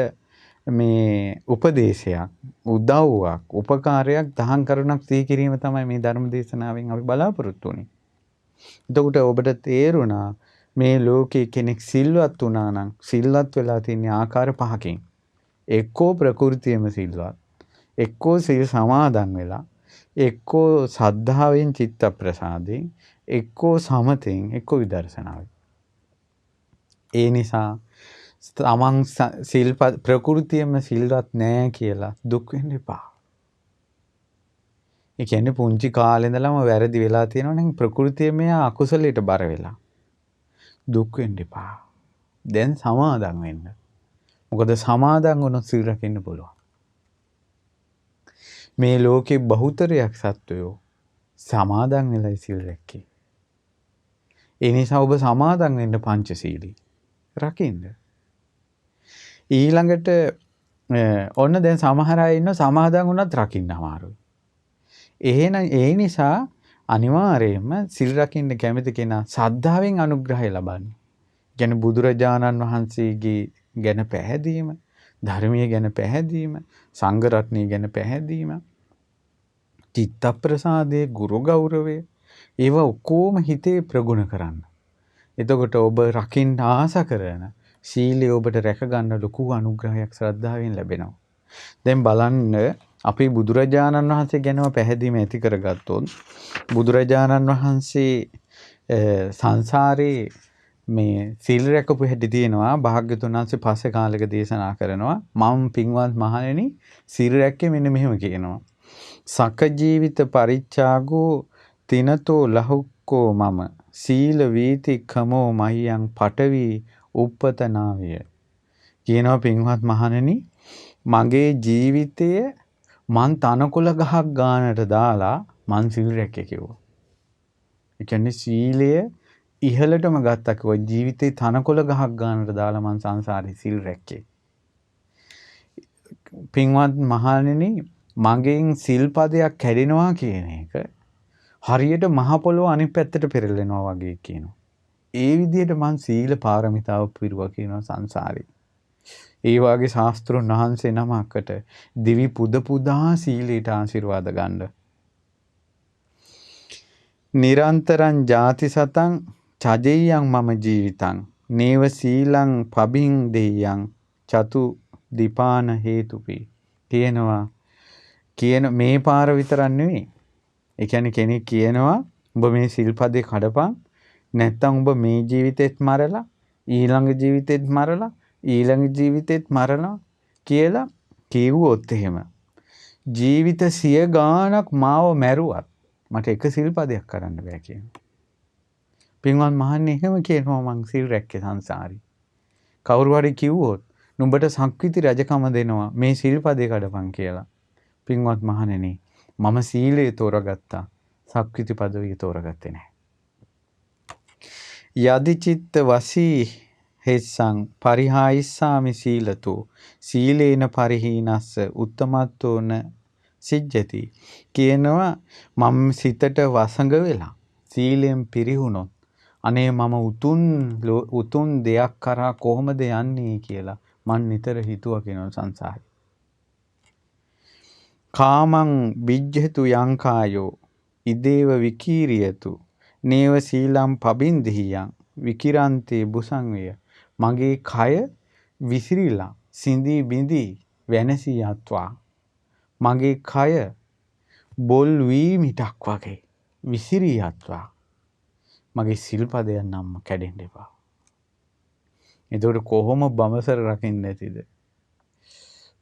මේ උපදේශයක්, උදව්වක්, උපකාරයක්, දහම් කරුණක් සිහි කිරීම තමයි මේ ධර්ම දේශනාවෙන් අපි බලාපොරොත්තු වෙන්නේ. එතකොට ඔබට තේරුණා මේ ලෝකේ කෙනෙක් සිල්වත් වුණා නම් සිල්වත් වෙලා තියෙන ආකාර පහකින්. එක්කෝ ප්‍රകൃතියම සිල්වත්, එක්කෝ සීල් සමාදන් වෙලා, එක්කෝ සද්ධාවෙන් චිත්ත ප්‍රසාදයෙන්, එක්කෝ සමතෙන්, එක්කෝ විදර්ශනාවෙන්. ඒ නිසා තමන් සිල්පත් ප්‍රകൃතියම සිල්වත් නෑ කියලා දුක් වෙන්න එපා. ඒ කියන්නේ පුංචි කාලේ ඉඳලම වැරදි වෙලා තියෙනවා නම් ප්‍රകൃතියම අකුසලයට බර වෙලා. දුක් වෙන්න එපා. දැන් සමාදන් වෙන්න. මොකද සමාදන් වුණොත් සිල් රකින්න පුළුවන්. මේ ලෝකේ බහුතරයක් සත්වයෝ සමාදන් වෙලයි සිල් රැක්කේ. ඒ නිසා ඔබ සමාදන් වෙන්න පංචශීලී රකින්න. ඊළඟට ඔන්න දැන් සමහර අය ඉන්න සමාදන් වුණත් රකින්න අමාරුයි. එහෙනම් ඒ නිසා අනිවාර්යයෙන්ම සිල් රකින්න කැමති කෙනා සද්ධාවෙන් අනුග්‍රහය ලබන්නේ. කියන්නේ බුදුරජාණන් වහන්සේගේ ගැන පැහැදීම, ධර්මයේ ගැන පැහැදීම, සංඝ රත්නය ගැන පැහැදීම, චිත්ත ප්‍රසාදයේ ගුරු ගෞරවය, ඒව ඔක්කොම හිතේ ප්‍රගුණ කරන්න. එතකොට ඔබ රකින්න ආස කරන සීලය ඔබට රැක ගන්න ලොකු අනුග්‍රහයක් ශ්‍රද්ධාවෙන් ලැබෙනවා. දැන් බලන්න අපි බුදුරජාණන් වහන්සේ ගැනම පැහැදීම ඇති කරගත්තොත් බුදුරජාණන් වහන්සේ සංසාරේ මේ සීල් රැකපු හැටි තියෙනවා. භාග්‍යතුන් වහන්සේ පස්සේ කාලෙක දේශනා කරනවා මම පින්වත් මහණෙනි සීල් රැක්කේ මෙන්න මෙහෙම කියනවා. සක ජීවිත පරිච්ඡාගෝ තිනතෝ ලහුක්කෝ මම සීල වීති කමෝ මහියං පටවි උප්පතනාවිය. කියනවා පින්වත් මහණෙනි මගේ ජීවිතය මං තනකොළ ගහක් ගානට දාලා මං සිල් රැක්කේ කිව්වා. ඒ කියන්නේ සීලය ඉහළටම ගත්තා කිව්වා. ජීවිතේ තනකොළ ගහක් ගන්නට දාලා මං සංසාරේ සිල් රැක්කේ. පින්වත් මහණෙනි, මගෙන් සිල්පදයක් කැඩෙනවා කියන එක හරියට මහ පොළොව අනිත් පැත්තට පෙරලෙනවා වගේ කියනවා. ඒ විදිහට මං සීල පාරමිතාව පිරුවා කියනවා සංසාරේ. ඒ වගේ ශාස්ත්‍රුන් වහන්සේ නමකට දිවි පුද පුදා සීලයට ආශිර්වාද ගන්න. නිරන්තරං ජාති සතං චජෙය්‍යං මම ජීවිතං නේව සීලං පබින් දෙය්‍යං චතු දීපාන හේතුපි කියනවා. කියන මේ පාර විතරක් නෙවෙයි. ඒ කියන්නේ කෙනෙක් කියනවා උඹ මේ සිල්පදේ කඩපන් නැත්තම් උඹ මේ ජීවිතෙත් මරලා ඊළඟ ජීවිතෙත් මරලා ඊළඟ ජීවිතෙත් මරලා කියලා කිව්වොත් එහෙම ජීවිත 100 ගාණක් මාව මැරුවත් මට එක සිල්පදයක් කරන්න බෑ කියනවා. පින්වත් මහන්නේ එහෙම කියනවා මං සිල් රැක්කේ සංසාරේ. කවුරු හරි කිව්වොත් නුඹට සංක්විති රජකම දෙනවා මේ සිල්පදේ කඩපන් කියලා. පින්වත් මහණෙනි මම සීලය තෝරගත්තා. සංක්විති පදවිය තෝරගත්තේ නැහැ. යදි චිත්ත වසී හෙස්සං පරිහායිස්සාමි සීලතෝ සීලේන පරිහීනස්ස උත්තමත්තෝන සිජ්ජති කියනවා. මම සිතට වසඟ වෙලා සීලෙන් පිරිහුණොත් අනේ මම උතුම් දෙයක් කරා කොහොමද යන්නේ කියලා මන් නිතර හිතුවා කියනවා සංසාරේ. කාමං විජ්ජතු යංකායෝ ඉදේව විකීරියතු නේව සීලම් පබින්දිහියං විකිරන්තේ බුසංවය. මගේ කය විසිරිලා සිඳී බිඳී වෙනසී යත්වා. මගේ කය බොල් වී මිටක් වගේ විසිරී යත්වා. මගේ සිල්පදයන් නම් කැඩෙන්න එපා. එතකොට කොහොම බඹසර රකින්න ඇතිද?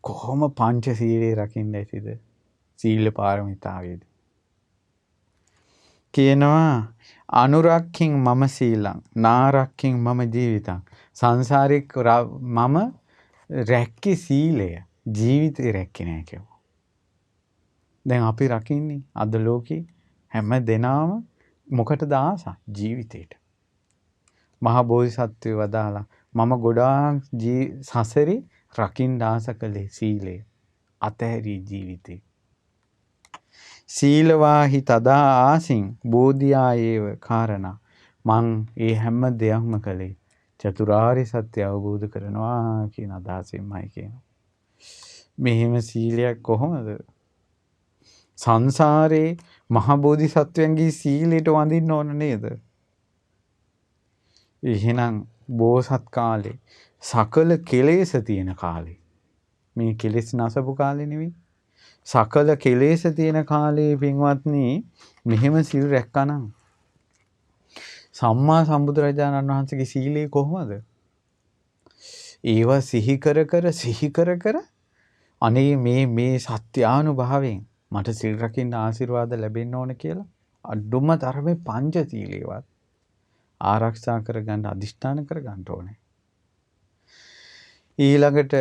කොහොම පංච සීලේ රකින්න ඇතිද? සීල පාරමිතාවේදී කියනවා අනුරක්ඛින් මම සීලං නාරක්ඛින් මම ජීවිතං. සංසාරේ මම රැක්කේ සීලය ජීවිතේ රැක්කේ නෑ කියනවා. දැන් අපි රකින්නේ අද ලෝකේ හැම දෙනාම මොකටද ආස? ජීවිතේට. මහා බෝධිසත්වය වදාලා මම ගොඩාක් සසරේ රකින්න ආස කළේ සීලය. අතහැරී ජීවිතේ. සීලවාහි තදා ආසින් බෝධියායේව කාරණා. මං ඒ හැම දෙයක්ම කළේ චතුරාර්ය සත්‍ය අවබෝධ කරනවා කියන අදහසින්මයි කියනවා. මෙහෙම සීලයක් කොහොමද? සංසාරේ මහ බෝධිසත්වයන්ගේ සීලයට වඳින්න ඕන නේද? එහෙනම් බෝසත් කාලේ සකල කෙලෙස් තියෙන කාලේ. මේ කෙලෙස් නැසපු කාලේ නෙවෙයි. සකල කෙලෙස් තියෙන කාලේ පින්වත්නි මෙහෙම සිල් රැක්කනම් සම්මා සම්බුදුරජාණන් වහන්සේගේ සීලය කොහොමද? ඒවා සිහි කර කර අනේ මේ සත්‍යානුභාවයෙන් මට සිල් රකින්න ආශිර්වාද ලැබෙන්න ඕන කියලා අඩුම තරමේ පංච සීලේවත් ආරක්ෂා කරගන්න අදිෂ්ඨාන කරගන්න ඕනේ. ඊළඟට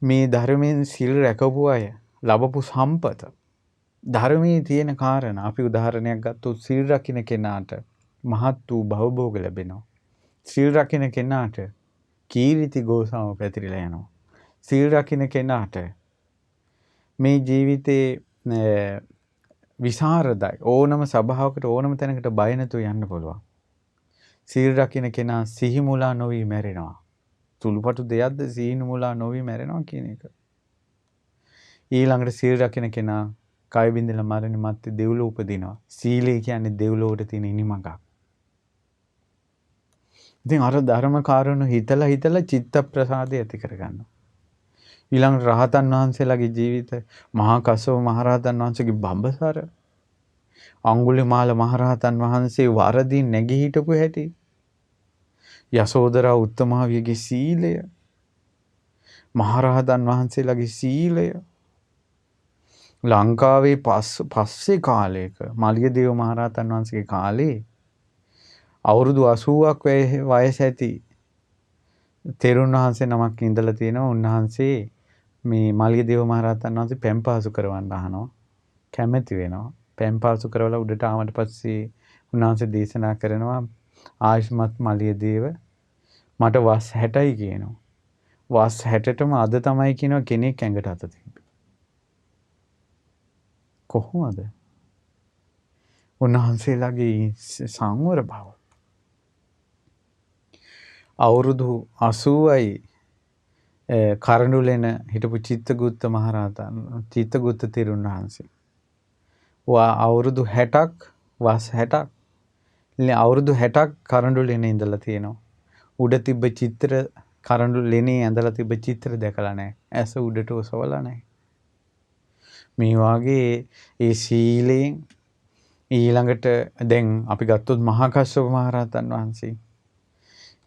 මේ ධර්මයෙන් සිල් රැකපු අය ලැබපු සම්පත ධර්මයේ තියෙන කාරණා අපි උදාහරණයක් ගත්තොත් සිල් රකින්න කෙනාට මහත් වූ භවභෝග ලැබෙනවා. සිල් රකින්න කෙනාට කීර්ති ගෝසාව පැතිරිලා යනවා. සිල් රකින්න කෙනාට මේ ජීවිතේ විසරදයි ඕනම සභාවකට ඕනම තැනකට බය නැතුව යන්න පුළුවන්. සීල් රකින්න කෙනා සිහි මුලා නොවි මැරෙනවා. සුළුපටු දෙයක්ද සිහි මුලා නොවි මැරෙනවා කියන එක. ඊළඟට සීල් රකින්න කෙනා කය බින්දලා මරණ මත්තේ දෙව්ලොව උපදිනවා. සීලය කියන්නේ දෙව්ලොවට තියෙන ඉනිමඟක්. ඉතින් අර ධර්ම කාරණු හිතලා චිත්ත ප්‍රසාදය ඇති කරගන්නවා. ඊළඟ රහතන් වහන්සේලාගේ ජීවිත මහා කස්සප මහරහතන් වහන්සේගේ බඹසර අඟුලිමාල මහරහතන් වහන්සේ වරදින් නැගී හිටපු හැටි යසෝදරා උත්තමාවියගේ සීලය මහරහතන් වහන්සේලාගේ සීලය ලංකාවේ පස්සේ කාලයක මලියදේව මහරහතන් වහන්සේගේ කාලේ අවුරුදු 80ක් වයස ඇති තෙරුන් වහන්සේ නමක් ඉඳලා තියෙනවා. උන්වහන්සේ මේ මලියදේව මහරහතන් වහන්සේ පැම්පාසු කරවන්න අහනවා. කැමැති වෙනවා. පැම්පාසු කරවලා උඩට ආවට පස්සේ උන්වහන්සේ දේශනා කරනවා ආයුෂ්මත් මලියදේව මට වස් 60යි කියනවා. වස් 60ටම අද තමයි කියනවා කෙනෙක් ඇඟට අත තිබ්බේ. කොහොමද? උන්වහන්සේලාගේ සංවර බව. අවුරුදු 80යි කරඬුලෙන හිටපු චිත්තගුත්ත මහරහතන් චිත්තගුත්ත තෙරුන් වහන්සේ. අවුරුදු 60ක් වස් 60ක් අවුරුදු 60ක් කරඬුලෙන ඉඳලා තියෙනවා. උඩ තිබ්බ චිත්‍ර කරඬුලෙනේ ඇඳලා තිබ්බ චිත්‍ර දැකලා නැහැ. ඇස උඩට ඔසවලා නැහැ. මේ වාගේ ඒ සීලයෙන් ඊළඟට දැන් අපි ගත්තොත් මහා කස්සප මහරහතන් වහන්සේ.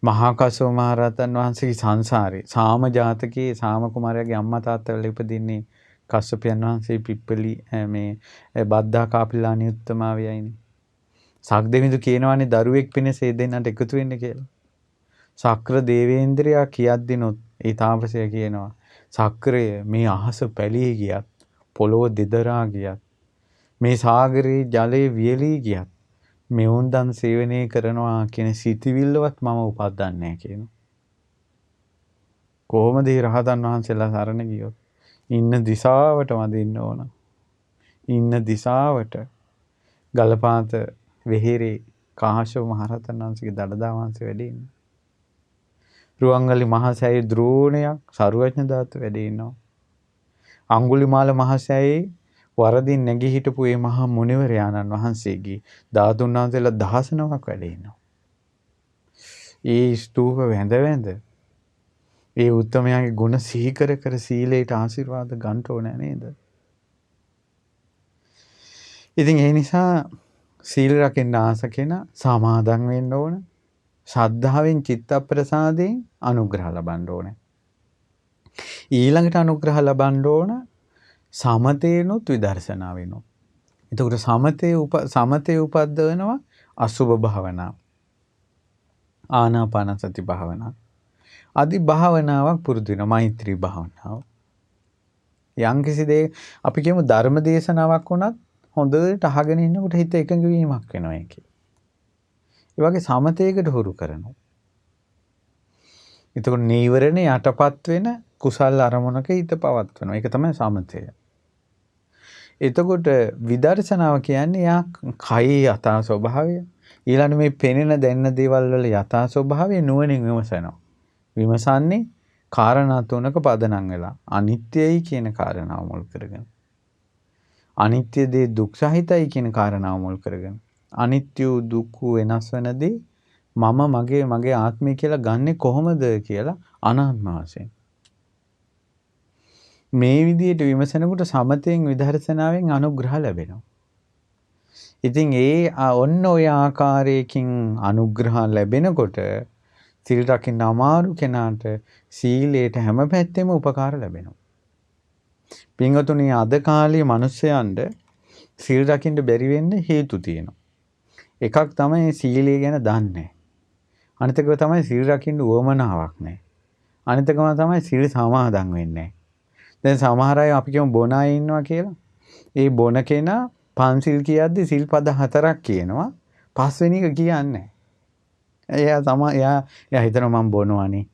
මහා කස්සප මහරහතන් වහන්සේගේ සංසාරේ සාම ජාතකයේ සාම කුමාරයාගේ අම්මා තාත්තා වෙලා ඉපදින්නේ කස්සපයන් වහන්සේ පිප්පලි මේ බද්දා කාපිලානි උත්තමාවියයිනේ. සක්දෙවිඳු කියනවානේ දරුවෙක් පිණිස ඒ දෙන්නට එකතු වෙන්න කියලා. සක්‍ර දේවේන්ද්‍රයා කියද්දිනොත් ඒ තාපසයා කියනවා සක්‍රය මේ අහස පැලී ගියත් පොළොව දෙදරා ගියත් මේ සාගරයේ ජලයේ වියලී ගියත් මෙවුන් දන් සේවනය කරනවා කියන සිතිවිල්ලවත් මම උපදින්නේ නැහැ කියනවා. කොහොමද මේ රහතන් වහන්සේලා සරණ ගියොත් ඉන්න දිශාවට වදින්න ඕන. ඉන්න දිශාවට ගලපාත වෙහෙරේ කාශ්‍යප මහරහතන් වහන්සේගේ දඩදා වහන්සේ වැඩ ඉන්නේ. රුවන්වැලි මහසෑයේ ද්‍රෝණයක් සරුවඥ ධාතු වැඩ ඉන්නවා. අඟුලිමාල මහසෑයේ වරදින් නැගී හිටපු මේ මහා මුනිවරයාණන් වහන්සේගේ ධාතුන් වහන්සේලා 19ක් වැඩ ඉන්නවා. ඒ ස්තූප වැඳ ඒ උත්තමයාගේ ගුණ සිහි කර සීලයට ආශිර්වාද ගන්න ඕනේ නේද? ඉතින් ඒ නිසා සීල රකින්න ආස කෙනා සමාදන් වෙන්න ඕන. ශ්‍රද්ධාවෙන් චිත්ත ප්‍රසාදයෙන් අනුග්‍රහ ලබන්න ඕනේ. ඊළඟට අනුග්‍රහ ලබන්න ඕන සමතේනොත් විදර්ශනාවෙනොත්. එතකොට සමතේ උපද්දවනවා අසුභ භාවනාව. ආනාපාන සති භාවනාව. අදි භාවනාවක් පුරුදු වෙනවා මෛත්‍රී භාවනාව. යම්කිසි දෙයක් අපි කියමු ධර්ම දේශනාවක් වුණත් හොඳට අහගෙන ඉන්නකොට හිත එකඟ වීමක් වෙනවා ඒකේ. ඒ වගේ සමතේකට හුරු කරනවා. එතකොට නීවරණ යටපත් වෙන කුසල් අරමුණක හිත පවත්වනවා. ඒක තමයි සමතය. එතකොට විදර්ශනාව කියන්නේ යා කයි යථා ස්වභාවය. ඊළඟ මේ පෙනෙන දැන්න දේවල් වල යථා ස්වභාවය නුවණින් විමසනවා. විමසන්නේ කාරණා තුනක පදනම් වෙලා අනිත්‍යයි කියන කාරණාව මුල් කරගෙන. අනිත්‍ය දේ දුක් සහිතයි කියන කාරණාව මුල් කරගෙන. අනිත්‍ය දුක් වෙනස් වෙනදී මම මගේ ආත්මය කියලා ගන්නෙ කොහොමද කියලා අනාත්ම වශයෙන්. මේ විදිහට විමසනකොට සමතෙන් විදර්ශනාවෙන් අනුග්‍රහ ලැබෙනවා. ඉතින් ඔන්න ඔය ආකාරයකින් අනුග්‍රහ ලැබෙනකොට සිල් රකින්න අමාරු කෙනාට සීලයට හැම පැත්තෙම උපකාර ලැබෙනවා. පින්වතුනි අද කාලේ මිනිස්සයන්ට සිල් රකින්න බැරි වෙන්න හේතු තියෙනවා. එකක් තමයි සීලය ගැන දන්නේ. අනිත් එක තමයි සිල් රකින්න උවමනාවක් නැහැ. අනිත් එකම තමයි සිල් සමාදන් වෙන්නේ නැහැ. දැන් සමහර අය අපි කියමු බොන අය ඉන්නවා කියලා. ඒ බොන කෙනා පන්සිල් කියද්දි සිල්පද 4ක් කියනවා. පස්වෙනි එක කියන්නේ නැහැ. එයා හිතනවා මම බොනවනේ.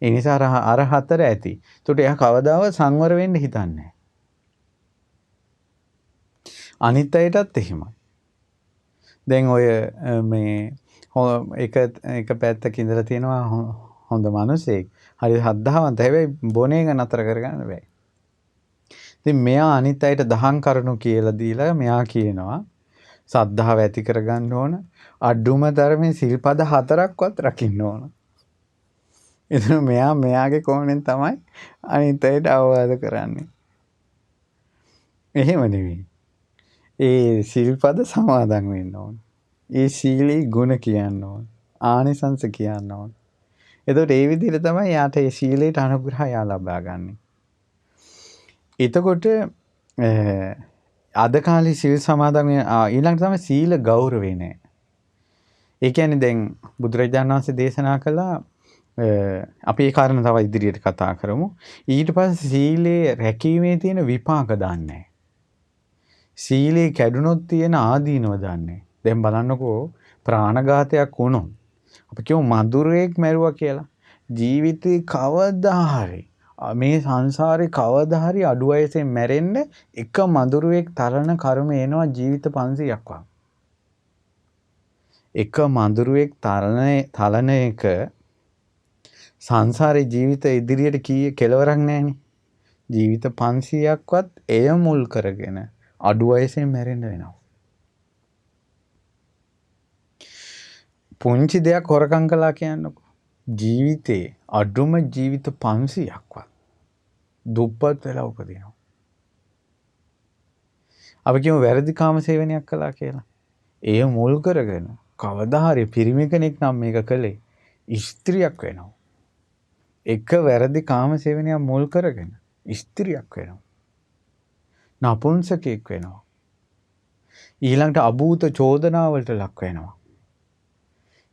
ඒ නිසා අර 4 ඇති. ඒකට එයා කවදාවත් සංවර වෙන්න හිතන්නේ නැහැ. අනිත් අයටත් එහෙමයි. දැන් ඔය මේ එක පැත්තක ඉඳලා තියෙනවා හොඳ මිනිසෙක්. හරි හද්දාවන්ත. හැබැයි බොන එක නතර කරගන්න බෑ. ඉතින් මෙයා අනිත් අයට දහම් කරුණු කියලා දීලා මෙයා කියනවා සද්ධාව ඇති කරගන්න ඕන. අඩුම තරමේ සිල්පද 4ක්වත් රකින්න ඕන. එතන මෙයාගේ කෝණයෙන් තමයි අනිත් අයට අවවාද කරන්නේ. එහෙම නෙවෙයි. ඒ සිල්පද සමාදන් වෙන්න ඕන. ඒ සීලේ ගුණ කියන්න ඕන. ආනිසංස කියන්න ඕන. එතකොට ඒ විදිහට තමයි යාට ඒ සීලයට අනුග්‍රහය ලබා ගන්න. එතකොට අද කාලේ සීල් සමාදන් ඊළඟට තමයි සීල ගෞරවේ නෑ. ඒ කියන්නේ දැන් බුදුරජාණන් වහන්සේ දේශනා කළා අපි ඒ කාරණා තව ඉදිරියට කතා කරමු. ඊට පස්සේ සීලේ රැකීමේ තියෙන විපාක දාන්නේ. සීලේ කැඩුනොත් තියෙන ආදීනව දාන්නේ. දැන් බලන්නකෝ ප්‍රාණඝාතයක් වුණොත් අපි කියමු මදුරුවෙක් මැරුවා කියලා. ජීවිතේ කවදා හරි මේ සංසාරේ කවදා හරි අඩු වයසෙන් මැරෙන්න එක මදුරුවෙක් තරණ කර්ම එනවා ජීවිත 500ක් වගේ. එක මදුරුවෙක් තලන එක සංසාරේ ජීවිත ඉදිරියට කී කෙලවරක් නැහැනේ. ජීවිත 500ක්වත් එය මුල් කරගෙන අඩු වයසෙන් මැරෙන්න වෙනවා. පුංචි දෙයක් හොරකම් කළා කියන්නකො. ජීවිතේ අඩුම ජීවිත 500ක්වත් දුප්පත් වෙලා උපදිනවා. අපි කියමු වැරදි කාම සේවනයක් කළා කියලා. එය මුල් කරගෙන කවදා හරි පිරිමි කෙනෙක් නම් මේක කළේ ස්ත්‍රියක් වෙනවා. එක වැරදි කාම සේවනයක් මුල් කරගෙන ස්ත්‍රියක් වෙනවා. නපුංසකෙක් වෙනවා. ඊළඟට අභූත චෝදනාවලට ලක් වෙනවා.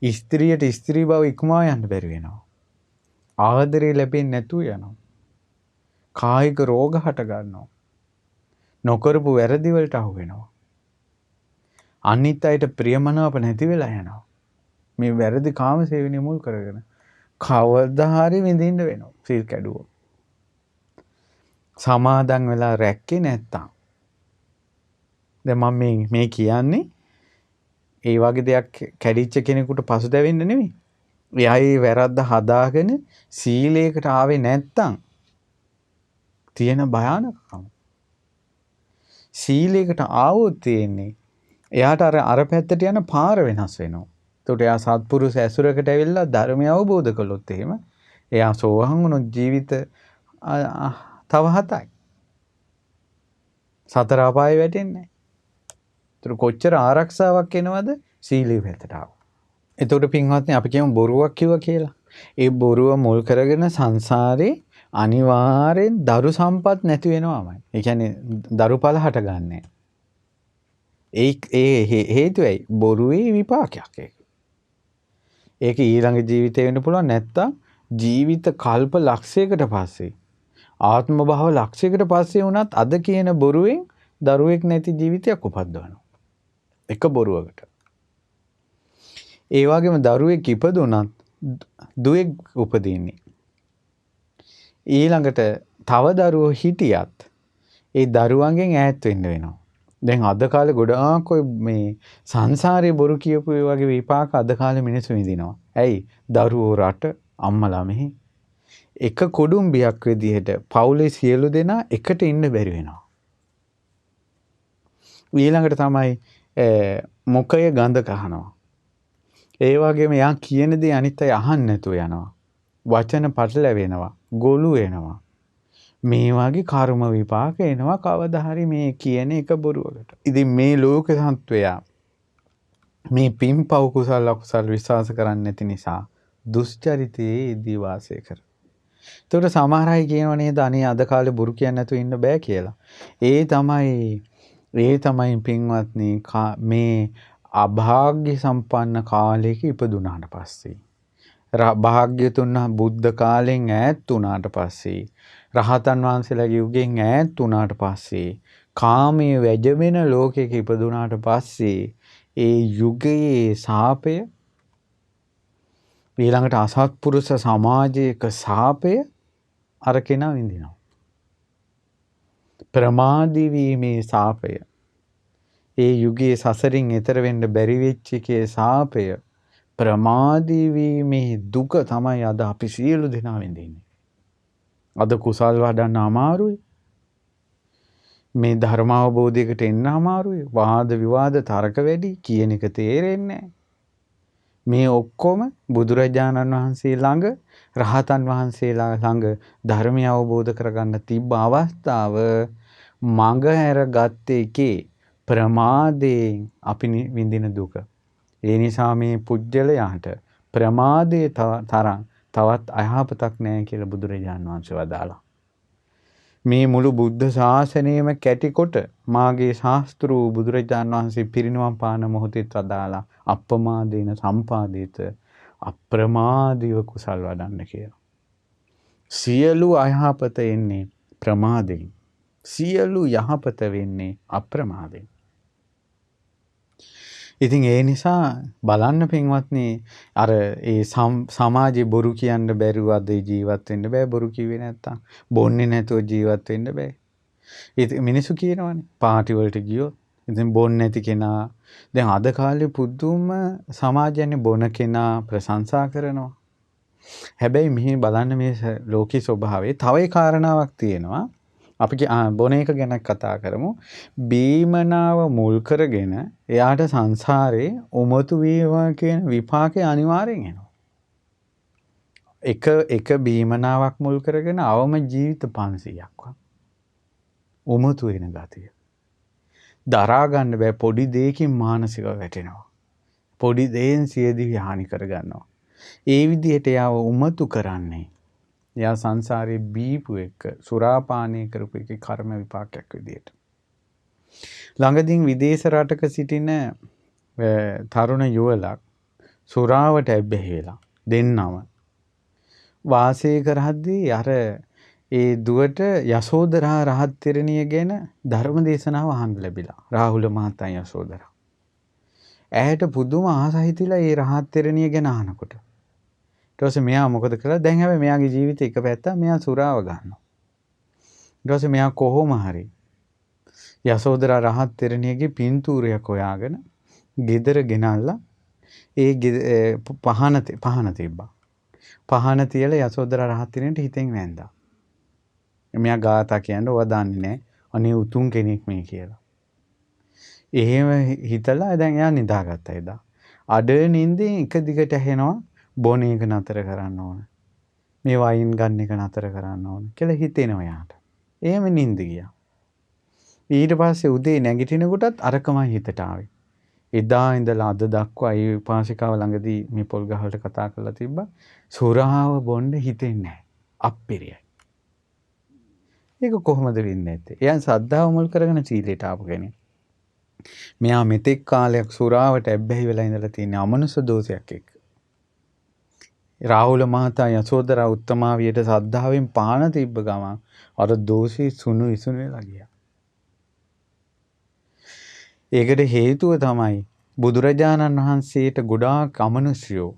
ස්ත්‍රියට ස්ත්‍රී බව ඉක්මවා යන්න බැරි වෙනවා. ආදරේ ලැබෙන්නේ නැතුව යනවා. කායික රෝග හට ගන්නවා. නොකරපු වැරදි වලට අහු වෙනවා. අනිත් අයට ප්‍රියමනාප නැති වෙලා යනවා. මේ වැරදි කාම සේවනය මුල් කරගෙන කවදා හරි විඳින්න වෙනවා. සීල් කැඩුවොත්. සමාදන් වෙලා රැක්කේ නැත්තම්. දැන් මම මේ කියන්නේ ඒ වගේ දෙයක් කැඩිච්ච කෙනෙකුට පසුතැවෙන්න නෙමෙයි. එයා ඒ වැරද්ද හදාගෙන සීලයකට ආවේ නැත්තම් තියෙන භයානකකම. සීලයකට ආවොත් තියෙන්නේ එයාට අර පැත්තට යන පාර වෙනස් වෙනවා. එතකොට එයා සත්පුරුෂ ඇසුරකට ඇවිල්ලා ධර්මය අවබෝධ කළොත් එහෙම එයා සෝවාන් වුණොත් ජීවිත තව 7යි. සතර අපායේ වැටෙන්නේ නැහැ. ඒතර කොච්චර ආරක්ෂාවක් එනවද සීලේ පැත්තට ආව. එතකොට පින්වත්නි අපි කියමු බොරුවක් කිව්වා කියලා. ඒ බොරුව මුල් කරගෙන සංසාරේ අනිවාර්යෙන් දරු සම්පත් නැති වෙනවාමයි. ඒ කියන්නේ දරුඵල හටගන්නේ. ඒ හේතුවයි බොරුවේ විපාකයක් ඒක. ඒක ඊළඟ ජීවිතේ වෙන්න පුළුවන් නැත්තම් ජීවිත කල්ප ලක්ෂයකට පස්සේ ආත්ම භාව ලක්ෂයකට පස්සේ වුණත් අද කියන බොරුවෙන් දරුවෙක් නැති ජීවිතයක් උපද්දවනවා. එක බොරුවකට. ඒ වගේම දරුවෙක් ඉපදුනත් දුවෙක් උපදින්නේ. ඊළඟට තව දරුවෝ හිටියත් ඒ දරුවන්ගෙන් ඈත් වෙන්න වෙනවා. දැන් අද කාලේ ගොඩාක් ඔය මේ සංසාරේ බොරු කියපු ඒ වගේ විපාක අද කාලේ මිනිස්සු විඳිනවා. ඇයි? දරුවෝ රට අම්මලා මෙහි එක කුඩුම්බියක් විදිහට පවුලේ සියලු දෙනා එකට ඉන්න බැරි වෙනවා. ඊළඟට තමයි මුඛය ගඳ කහනවා. ඒ වගේම යා කියන දේ අනිත් අය අහන්න නැතුව යනවා. වචන පටලැවෙනවා. ගොළු වෙනවා. මේ වගේ කර්ම විපාක එනවා කවදා හරි මේ කියන එක බොරුවකට. ඉතින් මේ ලෝක සත්වයා මේ පින්පව් කුසල අකුසල විශ්වාස කරන්නේ නැති නිසා දුෂ්චරිතයේ දී වාසය කර. ඒකට සමහර අය කියනවා නේද අනේ අද කාලේ බොරු කියන්නේ නැතුව ඉන්න බෑ කියලා. ඒ තමයි පින්වත්නි මේ අභාග්‍ය සම්පන්න කාලයක ඉපදුනාට පස්සේ භාග්‍යතුන් බුද්ධ කාලෙන් ඈත් වුණාට පස්සේ රහතන් වහන්සේලාගේ යුගයෙන් ඈත් වුණාට පස්සේ කාමයේ වැජඹෙන ලෝකයක ඉපදුනාට පස්සේ ඒ යුගයේ සාපය ඊළඟට අසත්පුරුෂ සමාජයක සාපය අර කෙනා විඳිනවා. ප්‍රමාදී වීමේ සාපය ඒ යුගයේ සසරින් එතර වෙන්න බැරි වෙච්ච එකේ සාපය ප්‍රමාදී වීමේ දුක තමයි අද අපි සියලු දෙනා විඳින්නේ. අද කුසල් වඩන්න අමාරුයි. මේ ධර්ම අවබෝධයකට එන්න අමාරුයි. වාද විවාද තර්ක වැඩි කියන එක තේරෙන්නේ නැහැ. මේ ඔක්කොම බුදුරජාණන් වහන්සේ ළඟ රහතන් වහන්සේලා ළඟ ධර්මය අවබෝධ කරගන්න තිබ්බ අවස්ථාව මඟ හැරගත් එකේ ප්‍රමාදයෙන් අපි විඳින දුක. ඒ නිසා මේ පුජ්‍යලයාට ප්‍රමාදයේ තරම් තවත් අයහපතක් නැහැ කියලා බුදුරජාණන් වහන්සේ වදාළා. මේ මුළු බුද්ධ ශාසනයම කැටිකොට මාගේ ශාස්ත්‍රූ බුදුරජාණන් වහන්සේ පිරිනිවන් පාන මොහොතේ වදාළා අප්‍රමාදේන සම්පාදේත අප්‍රමාදීව කුසල් වඩන්න කියලා. සියලු අයහපත එන්නේ ප්‍රමාදයෙන්. සියලු යහපත වෙන්නේ අප්‍රමාදයෙන්. ඉතින් ඒ නිසා බලන්න පින්වත්නි අර ඒ සමාජේ බොරු කියන්න බැරුව අද ජීවත් වෙන්න බෑ බොරු කිව්වේ නැත්තම්. බොන්නේ නැතුව ජීවත් වෙන්න බෑ. ඉතින් මිනිස්සු කියනවනේ පාටි වලට ගියොත් ඉතින් බොන්නේ නැති කෙනා දැන් අද කාලේ පුදුම සමාජයනේ බොන කෙනා ප්‍රශංසා කරනවා. හැබැයි මෙහි බලන්න මේ ලෝකී ස්වභාවයේ තව ඒ කාරණාවක් තියෙනවා. අපි බොන එක ගැන කතා කරමු. බීමනාව මුල් කරගෙන එයාට සංසාරේ උමතු වේවා කියන විපාකේ අනිවාර්යෙන් එනවා. එක බීමනාවක් මුල් කරගෙන අවම ජීවිත 500ක් උමතු වෙන ගතිය. දරා ගන්න බෑ පොඩි දෙයකින් මානසිකව වැටෙනවා. පොඩි දෙයෙන් සියදිවි හානි කර ගන්නවා. ඒ විදිහට යාව උමතු කරන්නේ එයා සංසාරේ බීපු එක සුරාපානය කරපු එකේ කර්ම විපාකයක් විදියට. ළඟදීන් විදේශ රටක සිටින තරුණ යුවලක් සුරාවට ඇබ්බැහි වෙලා දෙන්නම වාසය කරද්දී අර ඒ දුවට යසෝදරා රහත් තෙරණිය ගැන ධර්ම දේශනාව අහන්න ලැබිලා. රාහුල මහතා යසෝදරා. ඇයට පුදුම ආසයි හිතිලා ඒ රහත් තෙරණිය ගැන අහනකොට. ඊට පස්සේ මෙයා මොකද කළා? දැන් හැබැයි මෙයාගේ ජීවිතේ එක පැත්තක් මෙයා සුරාව ගන්නවා. ඊට පස්සේ මෙයා කොහොම හරි යසෝදරා රහත් තෙරණියගේ පින්තූරයක් හොයාගෙන ගෙදර ගෙනල්ලා ඒ පහන තිබ්බා. පහන තියලා යසෝදරා රහත් තෙරණියට හිතෙන් වැන්දා. මෙයා ගාථා කියන්නේ ඔයා දන්නේ නැහැ. අනේ උතුම් කෙනෙක් මේ කියලා. එහෙම හිතලා දැන් එයා නිදාගත්තා එදා. අඩ නිින්දෙන් එක දිගට ඇහෙනවා බොන එක නතර කරන්න ඕන. මේ වයින් ගන්න එක නතර කරන්න ඕන කියලා හිතෙනවා යාට. එහෙම නිින්ද ගියා. ඊට පස්සේ උදේ නැගිටිනකොටත් අරකමයි හිතට ආවේ. එදා ඉඳලා අද දක්වා ඒ උපාසිකාව ළඟදී මේ පොල් ගහවලට කතා කරලා තිබ්බා. සුරාව බොන්න හිතෙන්නේ නැහැ. අප්පිරියයි. ඒක කොහොමද වෙන්නේ නැත්තේ? එයා සද්ධාව මුල් කරගෙන සීලයට ආපු කෙනෙක්. මෙයා මෙතෙක් කාලයක් සුරාවට ඇබ්බැහි වෙලා ඉඳලා තියෙන අමනුෂ්‍ය දෝෂයක් එක්ක. රාහුල මහතා යසෝදරා උත්තමාවියට සද්ධාවෙන් පාන තිබ්බ ගමන් අර දෝෂී සුණු ඉසුණු වෙලා ගියා. ඒකට හේතුව තමයි බුදුරජාණන් වහන්සේට ගොඩාක් අමනුෂ්‍යෝ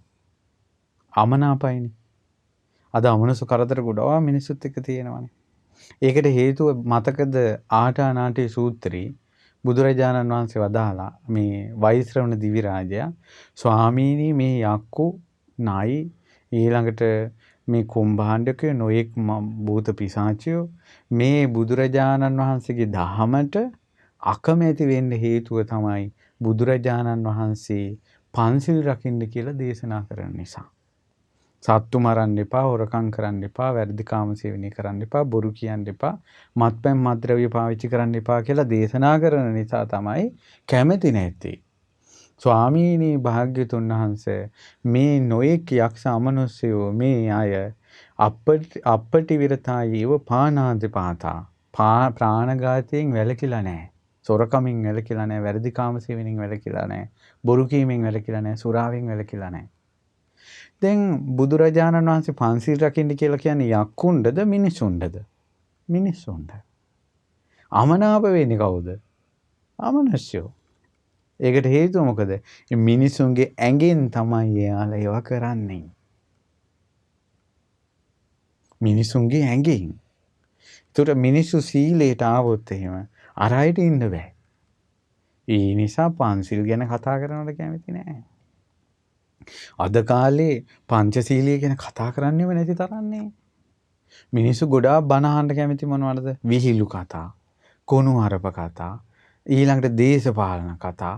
අමනාපයිනේ. අද අමනුෂ්‍ය කරදර ගොඩාක් මිනිස්සුත් එක්ක තියෙනවානේ. ඒකට හේතුව මතකද ආටානාටි සූත්‍රී බුදුරජාණන් වහන්සේ වදාලා මේ වෛශ්‍රවණ දිවි රාජයා ස්වාමීනි මේ යක්කු නයි ඊළඟට මේ කුම්භාණ්ඩකය නොයෙක් භූත පිසාචයෝ මේ බුදුරජාණන් වහන්සේගේ දහමට අකමැති වෙන්න හේතුව තමයි බුදුරජාණන් වහන්සේ පන්සිල් රකින්න කියලා දේශනා කරන නිසා. සත්තු මරන්න එපා, හොරකම් කරන්න එපා, වැරදි කාම සේවනය කරන්න එපා, බොරු කියන්න එපා, මත්පැන් මත්ද්‍රව්‍ය පාවිච්චි කරන්න එපා කියලා දේශනා කරන නිසා තමයි කැමැති නැත්තේ. ස්වාමීනි භාග්‍යතුන් වහන්සේ මේ නොයෙක් යක්ෂ අමනුෂ්‍යයෝ මේ අය අපටි විරතායේව පානාති පාතා ප්‍රාණඝාතයෙන් වැළකීලා නැහැ. සොරකමින් වැළකීලා නැහැ, වැරදි කාම සේවනයෙන් වැළකීලා නැහැ, බොරු කීමෙන් වැළකීලා නැහැ, සුරාවෙන් වැළකීලා නැහැ. දැන් බුදුරජාණන් වහන්සේ පන්සිල් රකින්න කියලා කියන්නේ යක්කුණ්ඩද මිනිසුණ්ඩද? මිනිසුණ්ඩ. අමනාප වෙන්නේ කවුද? අමනුෂ්‍යෝ. ඒකට හේතුව මොකද? මිනිසුන්ගේ ඇඟෙන් තමයි එයාලා ඒවා කරන්නේ. මිනිසුන්ගේ ඇඟෙන්. ඒතර මිනිස්සු සීලයට ආවොත් එහෙම අරයිට ඉන්න බෑ. ඒ නිසා පන්සිල් ගැන කතා කරනවට කැමති නෑ. අද කාලේ පංචශීලයේ ගැන කතා කරන්නේම නැති තරන්නේ. මිනිස්සු ගොඩාක් බණ අහන්න කැමති මොනවද? විහිළු කතා, කොණුහරුප කතා, ඊළඟට දේශපාලන කතා.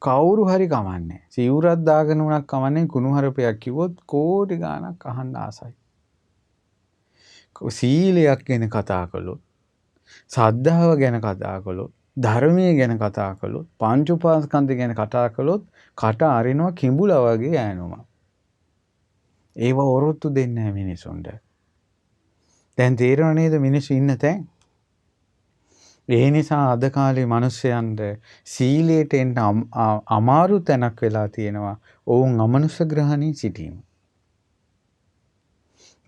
කවුරු හරි කමන්නේ. සිවුරක් දාගෙන උනක් කමන්නේ කුණුහරුපයක් කිව්වොත් කෝටි ගාණක් අහන්න ආසයි. සීලයක් ගැන කතා කළොත්, සද්ධාව ගැන කතා කළොත්, ධර්මයේ ගැන කතා කළොත්, පංච උපාස්කන්ධ ගැන කතා කළොත් කට අරිනවා කිඹුලා වගේ ඈනුමා. ඒව ඔරොත්තු දෙන්නේ නැහැ මිනිසුන්ට. දැන් තේරෙනව නේද මිනිස්සු ඉන්න තැන්? ඒ නිසා අද කාලේ මිනිස්යන්ට සීලයට එන්න අමාරු තැනක් වෙලා තියෙනවා. ඔවුන් අමනුෂ්‍ය ග්‍රහණී සිටීම.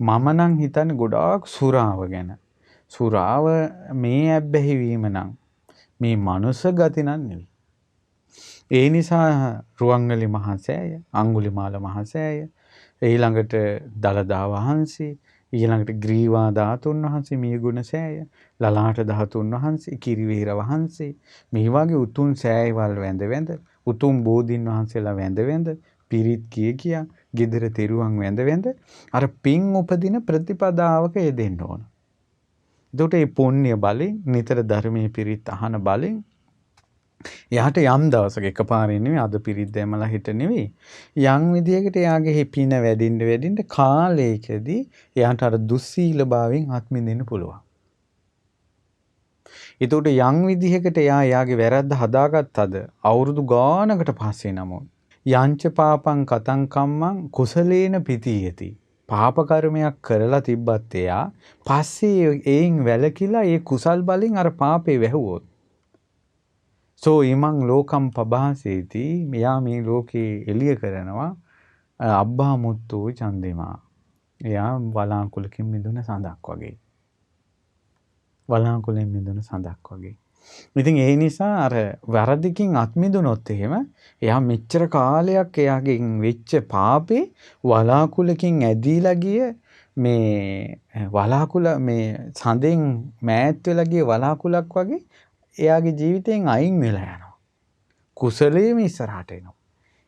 මම නම් හිතන්නේ ගොඩාක් සුරාව ගැන. සුරාව මේ ඇබ්බැහි වීම නම් මේ මනුෂ්‍ය ගති නම් නෙවෙයි. ඒ නිසා රුවන්වැලි මහා සෑය, අඟුලිමාල මහා සෑය, ඊළඟට දළදා වහන්සේ, ඊළඟට ග්‍රීවා ධාතුන් වහන්සේ, මියගුණ සෑය, ලලාට ධාතුන් වහන්සේ, කිරිවීර වහන්සේ, මේ වගේ උතුම් සෑයවල් වැඳ උතුම් බෝධීන් වහන්සේලා වැඳ පිරිත් කියා ගෙදර තෙරුවන් වැඳ අර පින් උපදින ප්‍රතිපදාවක යෙදෙන්න ඕන. එතකොට මේ පුණ්‍ය බලෙන් නිතර ධර්මයේ පිරිත් අහන බලෙන් එයාට යම් දවසක එකපාරින් නෙවෙයි අද පිරිත් දැමලා හිට නෙවෙයි යම් විදියකට එයාගේ පින වැඩින්න කාලයකදී එයාට අර දුස්සීලභාවයෙන් අත්මිදින්න පුළුවන්. එතකොට යම් විදිහකට එයාගේ වැරද්ද හදාගත්තද අවුරුදු ගානකට පස්සේ නමුත් යංච පාපං කතං කම්මං කුසලේන පිතියති. පාප කර්මයක් කරලා තිබ්බත් එයා පස්සේ ඒන් වැළකීලා ඒ කුසල් බලෙන් අර පාපේ වැහුවොත් සෝ ඊමං ලෝකම් පබාසේති මෙයා මේ ලෝකේ එළිය කරනවා අබ්බා මුත්තෝ චන්දේමා. එයා වලාංකුලකින් මිදුන සඳක් වගේ. වලාංකුලෙන් මිදුන සඳක් වගේ. ඉතින් ඒ නිසා අර වැරදිකින් අත්මිදුනොත් එහෙම එයා මෙච්චර කාලයක් එයාගෙන් වෙච්ච පාපේ වලාකුලකින් ඇදීලා ගිය මේ වලාකුල මේ සඳෙන් මෑත් වෙලා ගිය වලාකුලක් වගේ එයාගේ ජීවිතයෙන් අයින් වෙලා යනවා. කුසලයේම ඉස්සරහට එනවා.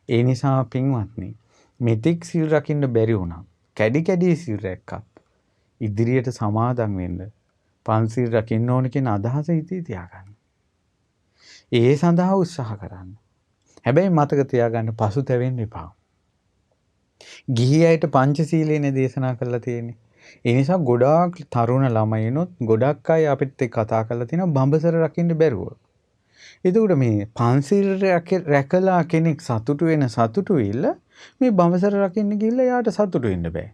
ඒ නිසා පින්වත්නි මෙතික් සිල් රකින්න බැරි වුණා. කැඩි කැඩි සිල් රැක්කත් ඉදිරියට සමාදන් වෙන්න පන්සිල් රකින්න ඕන කියන අදහස හිතේ තියාගන්න. ඒ සඳහා උත්සාහ කරන්න. හැබැයි මතක තියාගන්න පසුතැවෙන්න එපා. ගිහි අයට පංචශීලයනේ දේශනා කරලා තියෙන්නේ. ඒ නිසා ගොඩාක් තරුණ ළමයිනොත් ගොඩක් අය අපිත් එක්ක කතා කරලා තිනවා බඹසර රකින්න බැරුව. එතකොට මේ පන්සිල් රැකලා කෙනෙක් සතුටු වෙන සතුටු විල්ල මේ බඹසර රකින්න ගිහිල්ලා යාට සතුටු වෙන්න බෑ.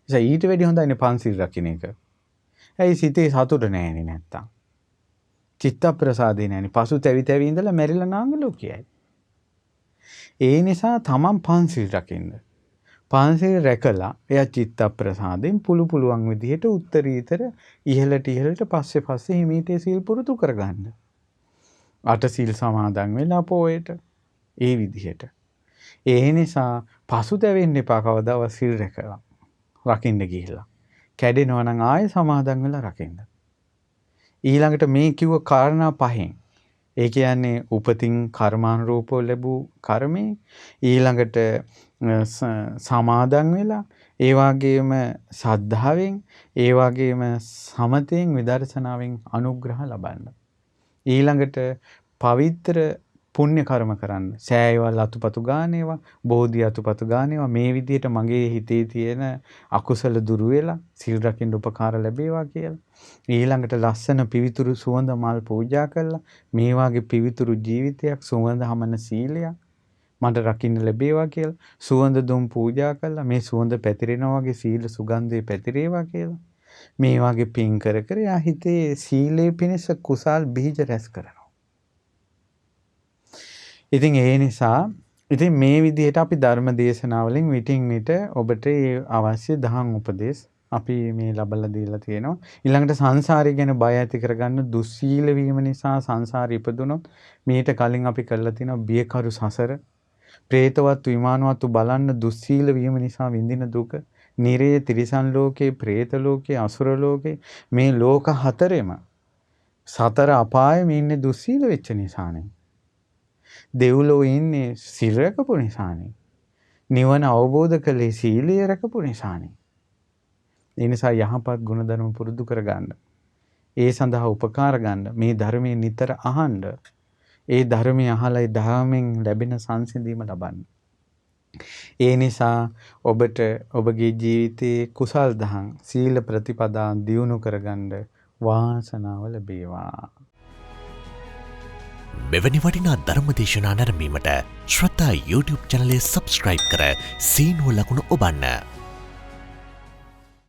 ඒ ඊට වැඩි හොඳයිනේ පන්සිල් රකින්න එක. ඇයි සිතේ සතුට නැහැනේ නැත්තම්. චිත්ත ප්‍රසාදේ නැහැනේ. පසු තැවි ඉඳලා මැරිලා නාග ලෝකයයි. ඒ නිසා තමන් පන්සිල් රකින්න. පන්සිල් රැකලා එයා චිත්ත ප්‍රසාදෙන් පුළුවන් විදිහට උත්තරීතර ඉහළට පස්සේ හිමීට සීල් පුරුදු කරගන්න. අට සීල් සමාදන් වෙලා පොයට ඒ විදිහට. ඒ නිසා පසුතැවෙන්න එපා කවදාවත් සීල් රැකලා. රකින්න ගිහිල්ලා. කැඩෙනවා නම් ආයෙ සමාදන් වෙලා රකින්න. ඊළඟට මේ කිව්ව කාරණා පහෙන් ඒ කියන්නේ උපතින් කර්මානුරූපව ලැබූ කර්මේ ඊළඟට සමාදන් වෙලා ඒ වගේම සද්ධාවෙන් ඒ වගේම සමතෙන් විදර්ශනාවෙන් අනුග්‍රහ ලබන්න. ඊළඟට පවිත්‍ර පුණ්‍ය කර්ම කරන්න. සෑයවල් අතුපතු ගානේවා, බෝධි අතුපතු ගානේවා මේ විදිහට මගේ හිතේ තියෙන අකුසල දුරු වෙලා සිල් රකින්න උපකාර ලැබේවා කියලා. ඊළඟට ලස්සන පිවිතුරු සුවඳ මල් පූජා කළා. මේ වාගේ පිවිතුරු ජීවිතයක් සුවඳ හමන සීලයක් මට රකින්න ලැබේවා කියලා. සුවඳ දුම් පූජා කළා. මේ සුවඳ පැතිරෙනවා වගේ සීල සුගන්ධය පැතිරේවා කියලා. මේ වාගේ පින් කර යා හිතේ සීලේ පිණිස කුසල් බීජ රැස් කරනවා. ඉතින් ඒ නිසා ඉතින් මේ විදිහට අපි ධර්ම දේශනාවලින් විටින් විට ඔබට අවශ්‍ය දහම් උපදේශ අපි මේ ලබලා දීලා තියෙනවා. ඊළඟට සංසාරය ගැන බය ඇති කරගන්න දුස්සීල වීම නිසා සංසාරේ ඉපදුනොත් මීට කලින් අපි කරලා තියෙනවා බියකරු සසර. പ്രേතවත් විමානවත් බලන්න දුස්සීල වීම නිසා විඳින දුක. නිරේ තිරිසන් ලෝකේ, പ്രേත ලෝකේ, අසුර ලෝකේ මේ ලෝක හතරෙම සතර අපායෙම ඉන්නේ දුස්සීල වෙච්ච නිසානේ. දෙව්ලොව ඉන්නේ සිල් රැකපු නිසානේ. නිවන අවබෝධ කළේ සීලය රැකපු නිසානේ. ඒ නිසා යහපත් ගුණධර්ම පුරුදු කරගන්න. ඒ සඳහා උපකාර ගන්න. මේ ධර්මයේ නිතර අහන්න. ඒ ධර්මයේ අහලා ඒ ධර්මයෙන් ලැබෙන සංසිඳීම ලබන්න. ඒ නිසා ඔබට ඔබගේ ජීවිතයේ කුසල් දහම් සීල ප්‍රතිපදා දියුණු කරගන්න වාසනාව ලැබේවා. මෙවැනි වටිනා ධර්මදේශනා නැරඹීමට ශ්‍රද්ධා YouTube චැනලය සබ්ස්ක්‍රයිබ් කර සීනුව ලකුණ ඔබන්න.